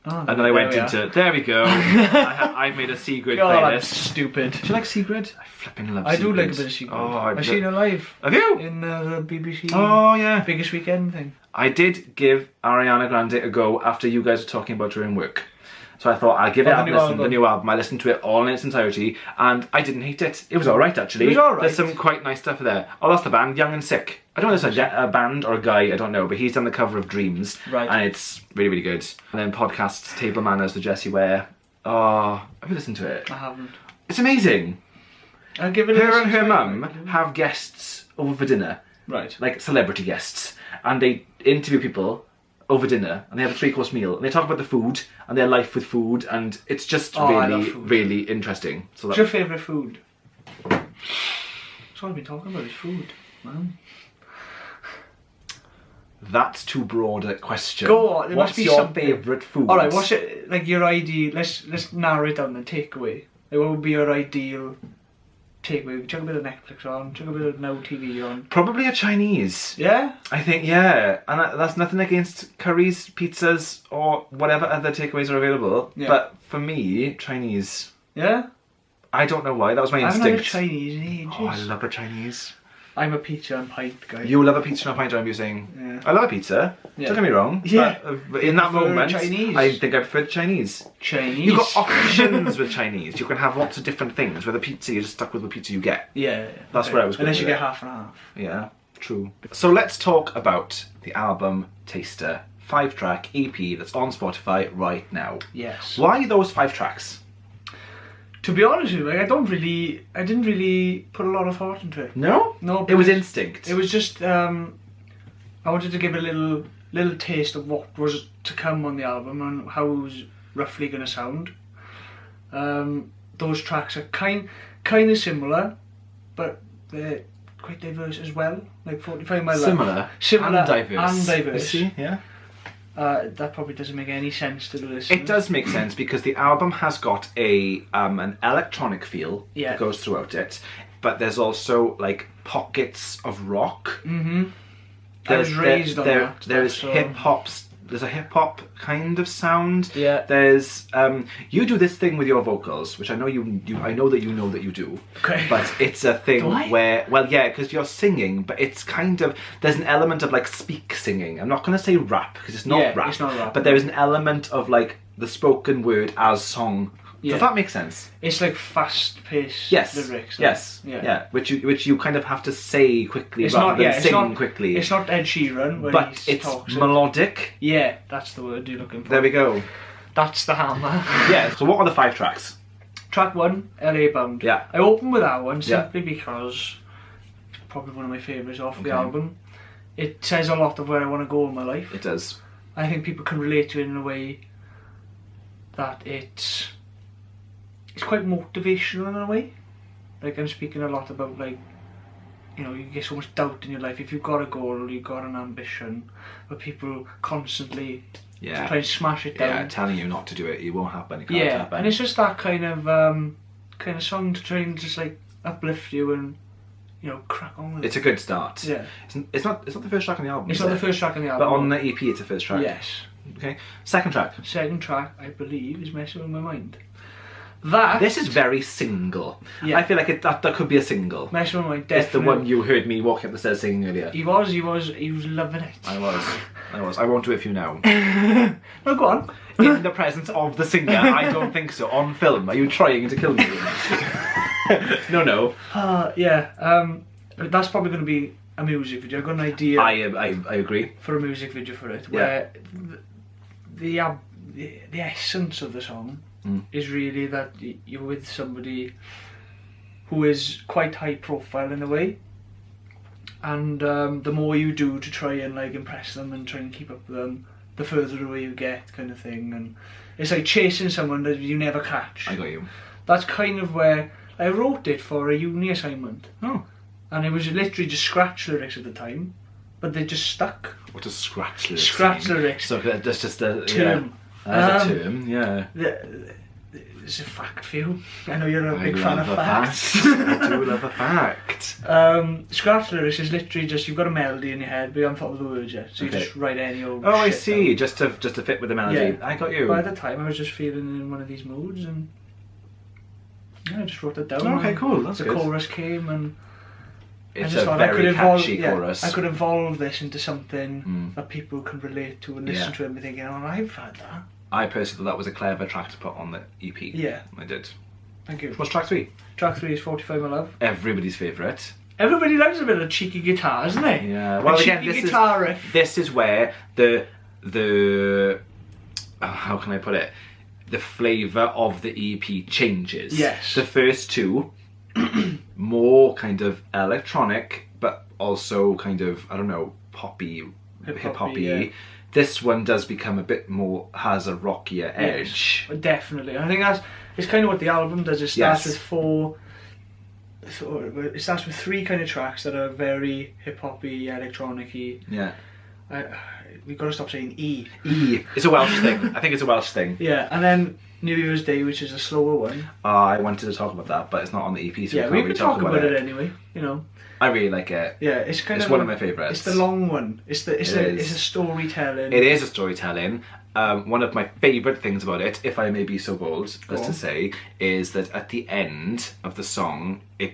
and then I went into, there we go. I've made a Sigrid God, that's playlist. stupid. Do you like Sigrid? I flipping love I Sigrid. do like a bit of Sigrid. Oh, I've seen her live Have you? in the BBC Oh, yeah. Biggest Weekend thing. I did give Ariana Grande a go after you guys were talking about her in work. So I thought I'll give it Oh, a listen. The new album. I listened to it all in its entirety, and I didn't hate it. It was all right actually. It was all right. There's some quite nice stuff there. Oh, that's the band, Young and Sick. I don't know if it's a band or a guy. I don't know, but he's done the cover of Dreams, Right. and it's really, really good. And then podcasts, Table Manners, the Jessie Ware. Oh, have you listened to it? I haven't. It's amazing. I'll give it a Her listen and her to it. mum have guests over for dinner, Right. like celebrity guests, and they interview people over dinner, and they have a 3-course meal, and they talk about the food and their life with food, and it's just I love really, food. really interesting. So What's your favourite food? That's what I've been talking about, is food, man. that's too broad a question. Go on, there What's must be your something. favourite food? Alright, what's it, like your ideal, let's narrow it down and takeaway. Like, what would be your ideal takeaway? Chuck a bit of Netflix on, chuck a bit of Now TV on. Probably a Chinese. Yeah? I think, yeah, and that's nothing against curries, pizzas, or whatever other takeaways are available. Yeah. But for me, Chinese. Yeah? I don't know why. That was my I haven't had a instinct. Chinese in ages. Oh, I love a Chinese. I'm a pizza and pint guy. You love a pizza and a pint, aren't you saying? Yeah. I love a pizza. Yeah. Don't get me wrong. Yeah. But in that prefer moment, Chinese. I think I prefer Chinese. Chinese. You've got options with Chinese. You can have lots of different things. With a pizza, you're just stuck with the pizza you get. Yeah. That's where I was going Unless you with get it. half and half. Yeah, true. So let's talk about the album Taster 5-track EP that's on Spotify right now. Yes. Why those 5 tracks? To be honest with you, like, I didn't really put a lot of thought into it. No? No, It was because instinct. It was just, I wanted to give a little taste of what was to come on the album and how it was roughly going to sound. Those tracks are kind of similar, but they're quite diverse as well. Like 45 My Life. Similar and diverse. And diverse. You see? Yeah. That probably doesn't make any sense to the listener. It does make sense because the album has got an electronic feel Yeah. that goes throughout it, but there's also like pockets of rock. Mm-hmm. I was raised on that. There's so- hip hops. There's a hip hop kind of sound. Yeah. There's you do this thing with your vocals, which I know I know that you do. Okay. But it's a thing Do I? where, well, yeah, because you're singing, but it's kind of, there's an element of like speak singing. I'm not going to say rap because it's not Yeah, rap. it's not rap. But there is an element of like the spoken word as song. Yeah. Does that make sense? It's like fast-paced Yes. lyrics. Like, Yes. Yeah. Which you kind of have to say quickly It's rather not. than Yeah. It's sing not quickly. It's not Ed Sheeran where but he it's talks. melodic. Yeah, that's the word you're looking for. There we go. That's the hammer. Yeah. So what are the 5 tracks? Track 1, LA Bound. Yeah. I opened with that one Yeah. simply because it's probably one of my favourites off the Okay. album. It says a lot of where I want to go in my life. It does. I think people can relate to it in a way that it's quite motivational in a way. Like, I'm speaking a lot about, like, you know, you get so much doubt in your life. If you've got a goal, you've got an ambition, but people constantly Yeah. try and smash it down. Yeah, telling you not to do it, it won't happen. It can't Yeah, happen. and it's just that kind of song to try and just like uplift you and, you know, crack on with it. It's a good start. Yeah. It's not the first track on the album. It's is not it? the first track on the But album. on the EP, it's the first track. Yes. Okay. Second track. Second track, I believe, is Messing With My Mind. That This is very single. Yeah. I feel like that could be a single. Messing With My Mind, It's the definitely. one you heard me walking up the stairs singing earlier. He was loving it. I was. I won't do it for you now. No, go on. In the presence of the singer, I don't think so. On film, are you trying to kill me? No. Yeah. That's probably going to be a music video. I've got an idea I agree. for a music video for it, where the essence of the song is really that you're with somebody who is quite high profile in a way, and the more you do to try and like impress them and try and keep up with them, the further away you get, kind of thing. And it's like chasing someone that you never catch. I got you. That's kind of where I wrote it for a uni assignment, Oh. and it was literally just scratch lyrics at the time, but they just stuck. What does scratch lyrics Scratch mean? lyrics. So that's just a Term. That's a term, yeah. It's a fact for you. I know you're a I big fan of love a facts. fact. I do love a fact. Scratch lyrics is literally just you've got a melody in your head, but you haven't thought of the words yet, so you Okay. just write any old. Oh, I shit see. down. Just to fit with the melody. Yeah. I got you. By the time I was just feeling in one of these moods, and yeah, I just wrote it down. Okay, and cool. That's the good. chorus came, and I It's just a thought I could very evolve. catchy Yeah, chorus. I could evolve this into something Mm. that people can relate to and listen Yeah. to, and be thinking, "Oh, I've had that." I personally thought that was a clever track to put on the EP. Yeah. I did. Thank you. What's track 3? Track 3 is 45 My Love. Everybody's favourite. Everybody loves a bit of cheeky guitar, isn't they? Yeah. A Well, cheeky again, guitar riff. this is where the how can I put it? The flavour of the EP changes. Yes. The first two, more kind of electronic, but also kind of, I don't know, poppy, hip-hoppy. yeah. This one does become a bit more, has a rockier edge. Yes, definitely. I think it's kind of what the album does. It starts Yes. with it starts with 3 kind of tracks that are very hip-hoppy, electronic-y. Yeah. We've got to stop saying E. E. It's a Welsh thing. I think it's a Welsh thing. Yeah, and then New Year's Day, which is a slower one. I wanted to talk about that, but it's not on the EP, so Yeah, we we can't can really talk about it anyway. You know. I really like it. Yeah, it's kind It's of one of my favourites. It's the long one. It's a is. storytelling. It is a storytelling. One of my favourite things about it, if I may be so bold as to say, is that at the end of the song, it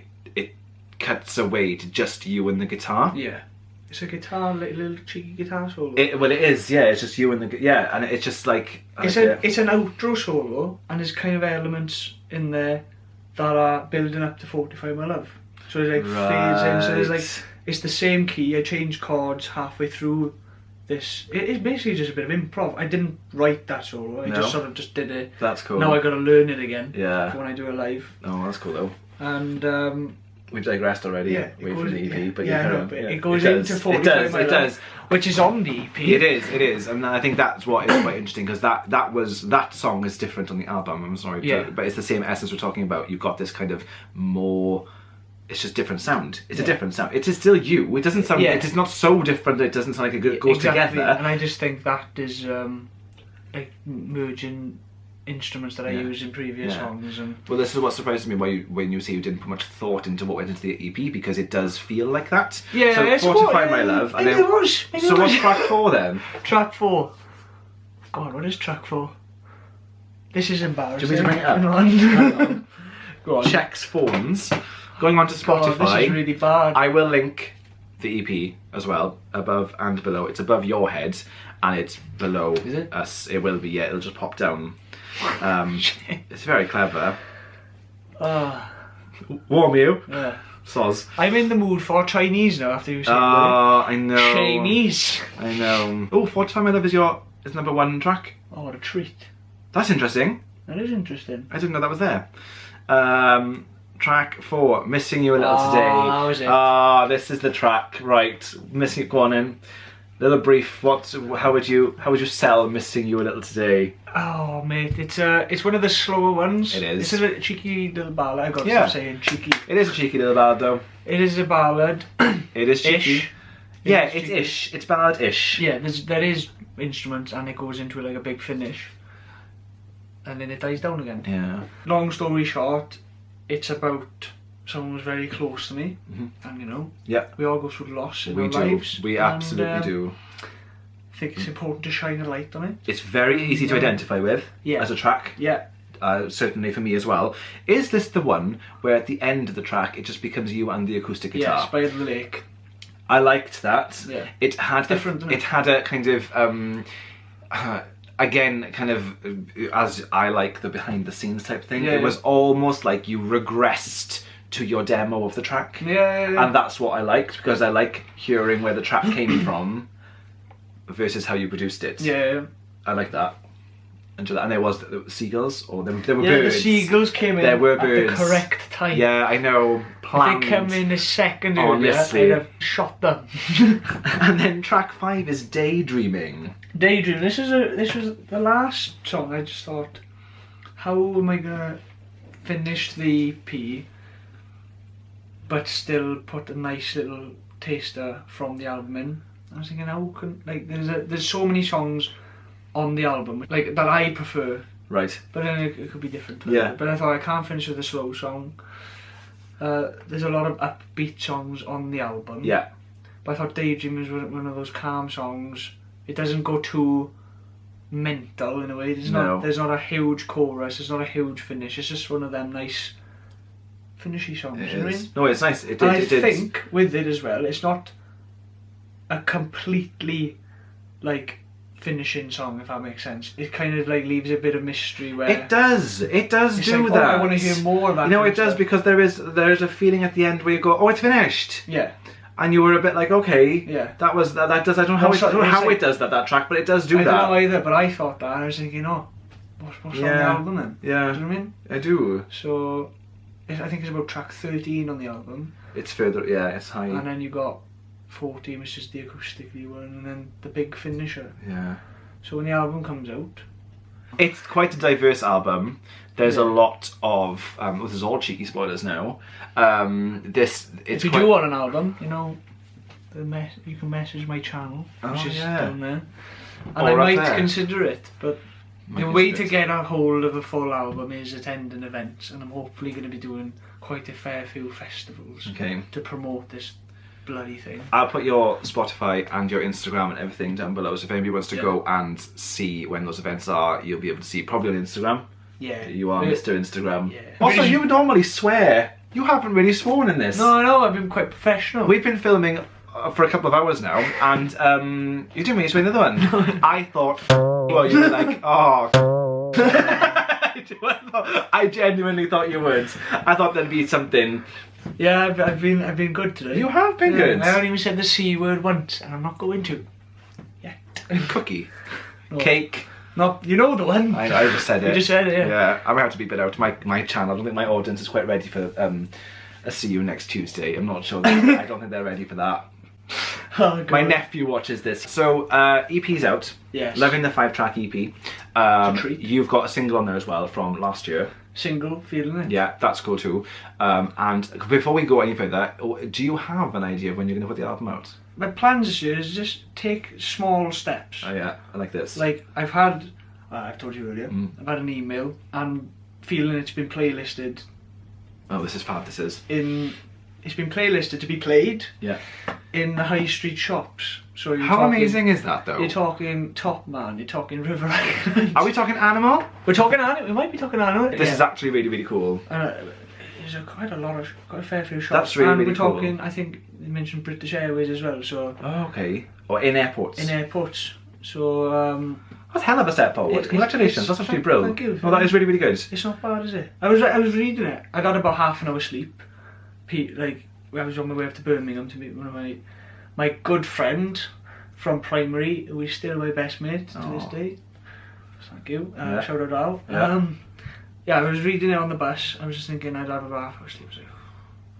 cuts away to just you and the guitar. Yeah. It's a guitar, little cheeky guitar solo. Well, it is. Yeah, it's just you and and it's just like It's an outro solo, and there's kind of elements in there that are building up to 45 My Love. So it fades in. So there's like, it's the same key. I changed chords halfway through this. It's basically just a bit of improv. I didn't write that solo. I just sort of just did it. That's cool. Now I got to learn it again. Yeah. For when I do it live. Oh, that's cool though. And We've digressed already. yeah, away from the EP, but yeah, you no, carry on. but Yeah. it goes does. into 45 My It Love, does. which is on the EP. It is, and I think that's what is quite interesting because that song is different on the album. I'm sorry, Yeah. but it's the same essence we're talking about. You've got this kind of more. It's just different sound. It's a different sound. It is still you. It doesn't sound. Yeah. It is not so different that it doesn't sound like it goes Exactly. together. And I just think that is like merging instruments that I used in previous Yeah. songs. And Well, this is what surprises me when you say you didn't put much thought into what went into the EP because it does feel like that. yeah, So it's 45 My Love. Maybe and then, it was. Maybe so it what's was. track 4 then? Track 4. God, what is track 4? This is embarrassing. Do you want me to bring it up? Hang on. Go on. Checks phones. Going on to Spotify. God, this is really bad. I will link the EP as well, above and below. It's above your head and it's below it? us. It will be, yeah, it'll just pop down. It's very clever. Ah, Warm you. yeah. Soz. I'm in the mood for Chinese now after you said that. I know. Chinese. I know. Oh, 45 My Love is number 1 track. Oh, what a treat. That's interesting. That is interesting. I didn't know that was there. Track 4, Missing You a Little Today. That was it. This is the track. Right, Missing You, go on in. Little brief. How would you sell Missing You a Little Today? Oh, mate, it's one of the slower ones. It is. It's a cheeky little ballad. I got to Yeah. stop saying cheeky. It is a cheeky little ballad though. It is a ballad. It is cheeky. Ish. Yeah, It is it's cheeky. ish. It's ballad-ish. Yeah, there is instruments and it goes into like a big finish. And then it dies down again. Yeah. Long story short, it's about someone who's very close to me. Mhm. And you know, Yeah. we all go through loss in We our do. lives. We and, absolutely do. I think it's important to shine a light on it. It's very easy to identify with Yeah. as a track. Yeah. Certainly for me as well. Is this the one where at the end of the track it just becomes you and the acoustic guitar? Yes, by the lake. I liked that. Yeah. It had Different, isn't it? it had a kind of again kind of as I like the behind the scenes type thing. Yeah, it yeah. was almost like you regressed to your demo of the track. Yeah. And that's what I liked because I like hearing where the track came from versus how you produced it. yeah. I like that. And there was seagulls or there were Yeah, birds. the seagulls came in There were at birds. the correct time. Yeah, I know. If Planned. they come in a second Honestly. earlier, I'd have shot them. And then track 5 is Daydreaming. Daydream. This was the last song. I just thought, how am I gonna finish the EP, but still put a nice little taster from the album in? I was thinking, how can there's so many songs on the album like that I prefer, Right. but then it could be different. Yeah. But I thought I can't finish with a slow song. There's a lot of upbeat songs on the album. Yeah. But I thought Daydream is one of those calm songs. It doesn't go too mental in a way. There's not a huge chorus. There's not a huge finish. It's just one of them nice finishy songs. It You know what I is. mean? No, it's nice. It And I did. think with it as well, it's not a completely like finishing song, if that makes sense. It kind of like leaves a bit of mystery where It does do like, that. oh, I want to hear more of that. You know, kind it of does stuff. because there is a feeling at the end where you go, oh, it's finished. Yeah, And you were a bit like, okay, yeah. that does. I don't know how, Well, so- I don't know it's how like- it does that track, but it does do I that. don't know either, but I thought that, and I was thinking, oh, what's on the Yeah. album then? Do Yeah, you know what I mean? I do. So, I think it's about track 13 on the album, It's further. Yeah, it's high. and then you got 14, which is the acoustically one, and then the big finisher. Yeah. So when the album comes out, It's quite a diverse album. There's a Yeah. lot of. This is all cheeky spoilers now. It's if you quite, do want an album, you know, you can message my channel, which Oh, is yeah. down there, and Or I up might there. consider it. But Might the way consider to it. get a hold of a full album is attending events, and I'm hopefully going to be doing quite a fair few festivals Okay. to promote this bloody thing. I'll put your Spotify and your Instagram and everything down below. So if anybody wants to Yeah. go and see when those events are, you'll be able to see probably on Instagram. Yeah, You are Mr. Instagram. Yeah. Also, Really- you would normally swear. You haven't really sworn in this. No, I know. I've been quite professional. We've been filming for a couple of hours now, and you didn't really swear another one. I thought, well, you were like, oh. I genuinely thought you would. I thought there'd be something. Yeah, I've been good today. You have been good. I haven't even said the C word once, and I'm not going to. Yet. Cookie, No. cake. Not, you know the one. I just said it. You just said it, yeah. Yeah, I might have to beep it out. My channel. I don't think my audience is quite ready for a see you next Tuesday. I'm not sure. I don't think they're ready for that. Oh, God. My nephew watches this. So EP's out. Yes. Loving the 5-track EP. a treat. You've got a single on there as well from last year. Single, feeling it. Yeah, that's cool too. And before we go any further, do you have an idea of when you're going to put the album out? My plans this year is just take small steps. Oh yeah, I like this. Like, I've had, I've told you earlier, Mm. I've had an email and feeling it's been playlisted Oh, this is fab. This is. it's been playlisted to be played Yeah. in the high street shops. So you're How talking, amazing is that though? You're talking Top Man, you're talking River Island. Are we talking Animal? We're talking Animal, we might be talking Animal. This is actually really, really cool. There's quite a fair few shops. That's really, and really we're cool. talking, I think you mentioned British Airways as well, so Oh, okay. Or in airports. in airports. So That's a hell of a step forward. It- Congratulations. it's- That's actually thank brilliant. you. Well, that is really, really good. it's not bad, is it? I was reading it. I got about half an hour sleep. Like I was on my way up to Birmingham to meet one of my good friend from primary, who is still my best mate to this Aw. day. Thank you. Yeah. Shout out Al. Yeah. Yeah, I was reading it on the bus. I was just thinking I'd have about half hour sleep. I was like,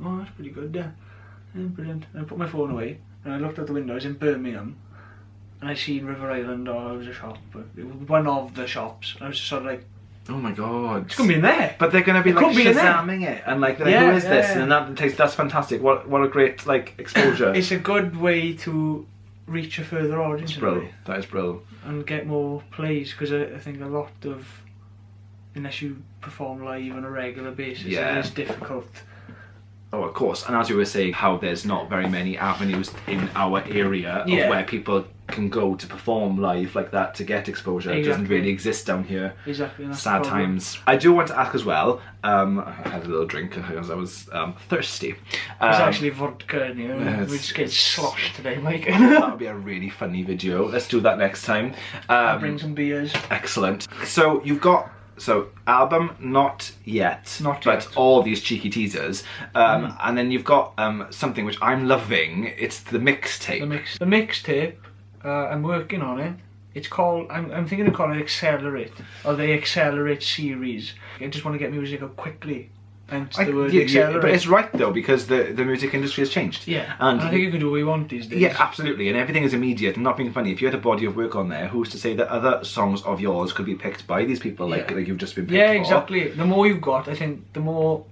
oh, that's pretty good, yeah. Brilliant. And I put my phone away and I looked out the window. I was in Birmingham and I seen River Island, or it was a shop, but it was one of the shops. I was just sort of like, Oh my god. it's gonna be in there. But they're going to be It like could be in there. Shazamming it and like, Yeah, who is this? yeah. And that's fantastic. What a great like exposure. It's a good way to reach a further audience It's in a way, brilliant. That is brilliant. and get more plays, because I think a lot of, unless you perform live on a regular basis, Yeah. it is difficult. Oh, of course. And as you were saying, how there's not very many avenues in our area Yeah. of where people can go to perform live like that to get exposure. It doesn't Exactly. really exist down here. Exactly. And that's Sad the problem. times. I do want to ask as well. I had a little drink because I was thirsty. There's actually vodka in here. yeah, We just get sloshed today, Mike. that would be a really funny video. Let's do that next time. I'll bring some beers. Excellent. So you've got album not yet, Not but yet. all these cheeky teasers, and then you've got something which I'm loving. It's the mixtape. The mixtape. I'm working on it. It's called. I'm thinking of calling it Accelerate, or the Accelerate series. I just want to get music up quickly. Hence the word Accelerate. But it's right though, because the music industry has changed. Yeah, and I think you can do what we want these days. yeah, absolutely, and everything is immediate. And not being funny, if you had a body of work on there, who's to say that other songs of yours could be picked by these people, like you've just been picked Yeah, for? exactly. The more you've got, I think, the more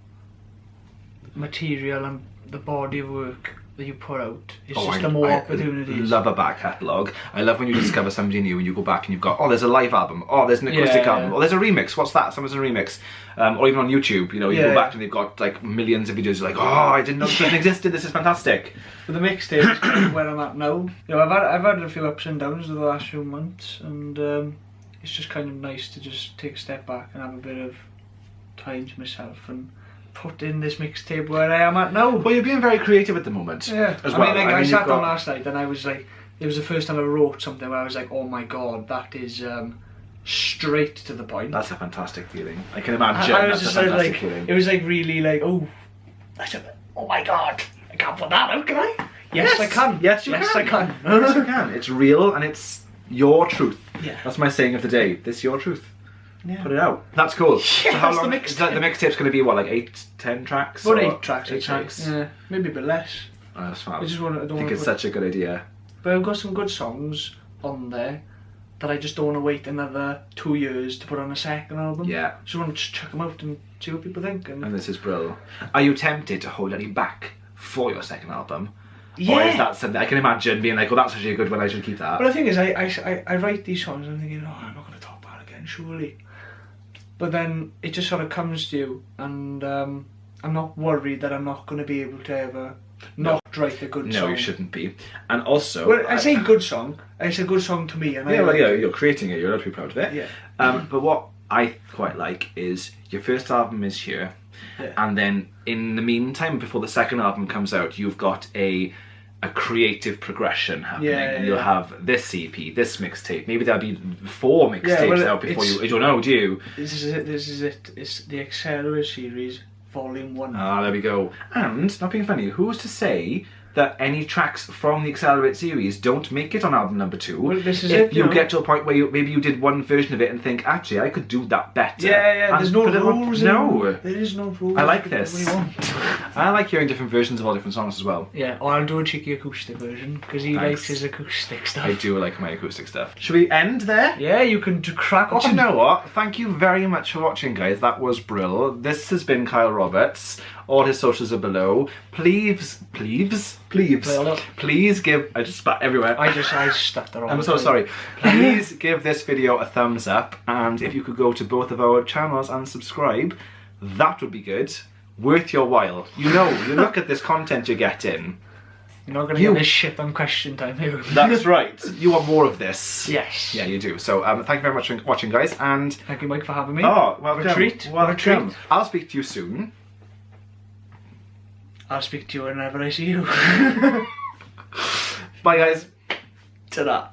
material and the body of work that you put out, it's just the more opportunities. I love a back catalogue. I love when you discover somebody new and you go back and you've got, oh, there's a live album, oh, there's an acoustic album, oh, there's a remix, what's that? Someone's a remix. Or even on YouTube, you know, you go back and they've got like millions of videos, you're like, oh, I didn't know this even existed, this is fantastic. But the mixtape is kind of where I'm at now. You know, I've had a few ups and downs over the last few months, and it's just kind of nice to just take a step back and have a bit of time to myself and put in this mixtape where I am at now. Well, you're being very creative at the moment. Yeah, as I well. mean, like, I you've sat got- down last night and I was like it was the first time I wrote something where I was like, oh my god, that is straight to the point. That's a fantastic feeling. I can imagine. I was that's just a fantastic like, feeling. it was like really like, oh, I said, oh my god, I can't put that out, can I? Yes, I can. Yes, you yes, can. I can. Yes, you can. It's real and it's your truth. Yeah. That's my saying of the day. This is your truth. Yeah. Put it out. That's cool. So how that's the long? mixtape. Is that the mixtape's going to be what, like 8-10 tracks? About or 8 tracks, 8 tracks. Yeah, maybe a bit less. Oh, that's fab. I just want to. I think it's such a good idea. But I've got some good songs on there that I just don't want to wait another 2 years to put on a second album. Yeah. Just want to just chuck them out and see what people think. And And this is brilliant. Are you tempted to hold any back for your second album? yeah. Or is that something I can imagine being like, oh, that's actually a good one, I should keep that? But the thing is, I write these songs and I'm thinking, oh, I'm not going to top that again, surely. But then it just sort of comes to you, and I'm not worried that I'm not going to be able to ever not write a good song. No, you shouldn't be. And also... Well, I say good song. It's a good song to me. And Yeah, I well, yeah, you're creating it, you're allowed to be proud of it. Yeah. But what I quite like is your first album is here, Yeah. and then in the meantime, before the second album comes out, you've got a creative progression happening. Yeah, and you'll yeah. have this EP, this mixtape, maybe there'll be 4 mixtapes well, out before it's- you don't know, do you? This is it. It's the Accelerate series, Volume 1. Ah, there we go. And, not being funny, who's to say that any tracks from the Accelerate series don't make it on album number 2? Well, this is if it, you you know. get to a point where maybe you did one version of it and think, actually, I could do that better. Yeah, and there's no put it on- rules. No. There is no rules. I like You can do this. what you want. I like hearing different versions of all different songs as well. Yeah, or I'll do a cheeky acoustic version, because he Thanks. likes his acoustic stuff. I do like my acoustic stuff. Should we end there? Yeah, you can crack on. Do you know what? Thank you very much for watching, guys. That was Brill. This has been Kyle Roberts. All his socials are below. Please give... I just spat everywhere. I stutter all I'm the so time. sorry. Please give this video a thumbs up, and if you could go to both of our channels and subscribe, that would be good. Worth your while. You know, you look at this content you're getting. You're not going to get this shit on Question Time here. That's right. You want more of this. Yes. Yeah, you do. So thank you very much for watching, guys, and... Thank you, Mike, for having me. Oh, welcome. What a treat. Welcome. What a treat. I'll speak to you soon. I'll speak to you whenever I see you. Bye, guys. Ta-da.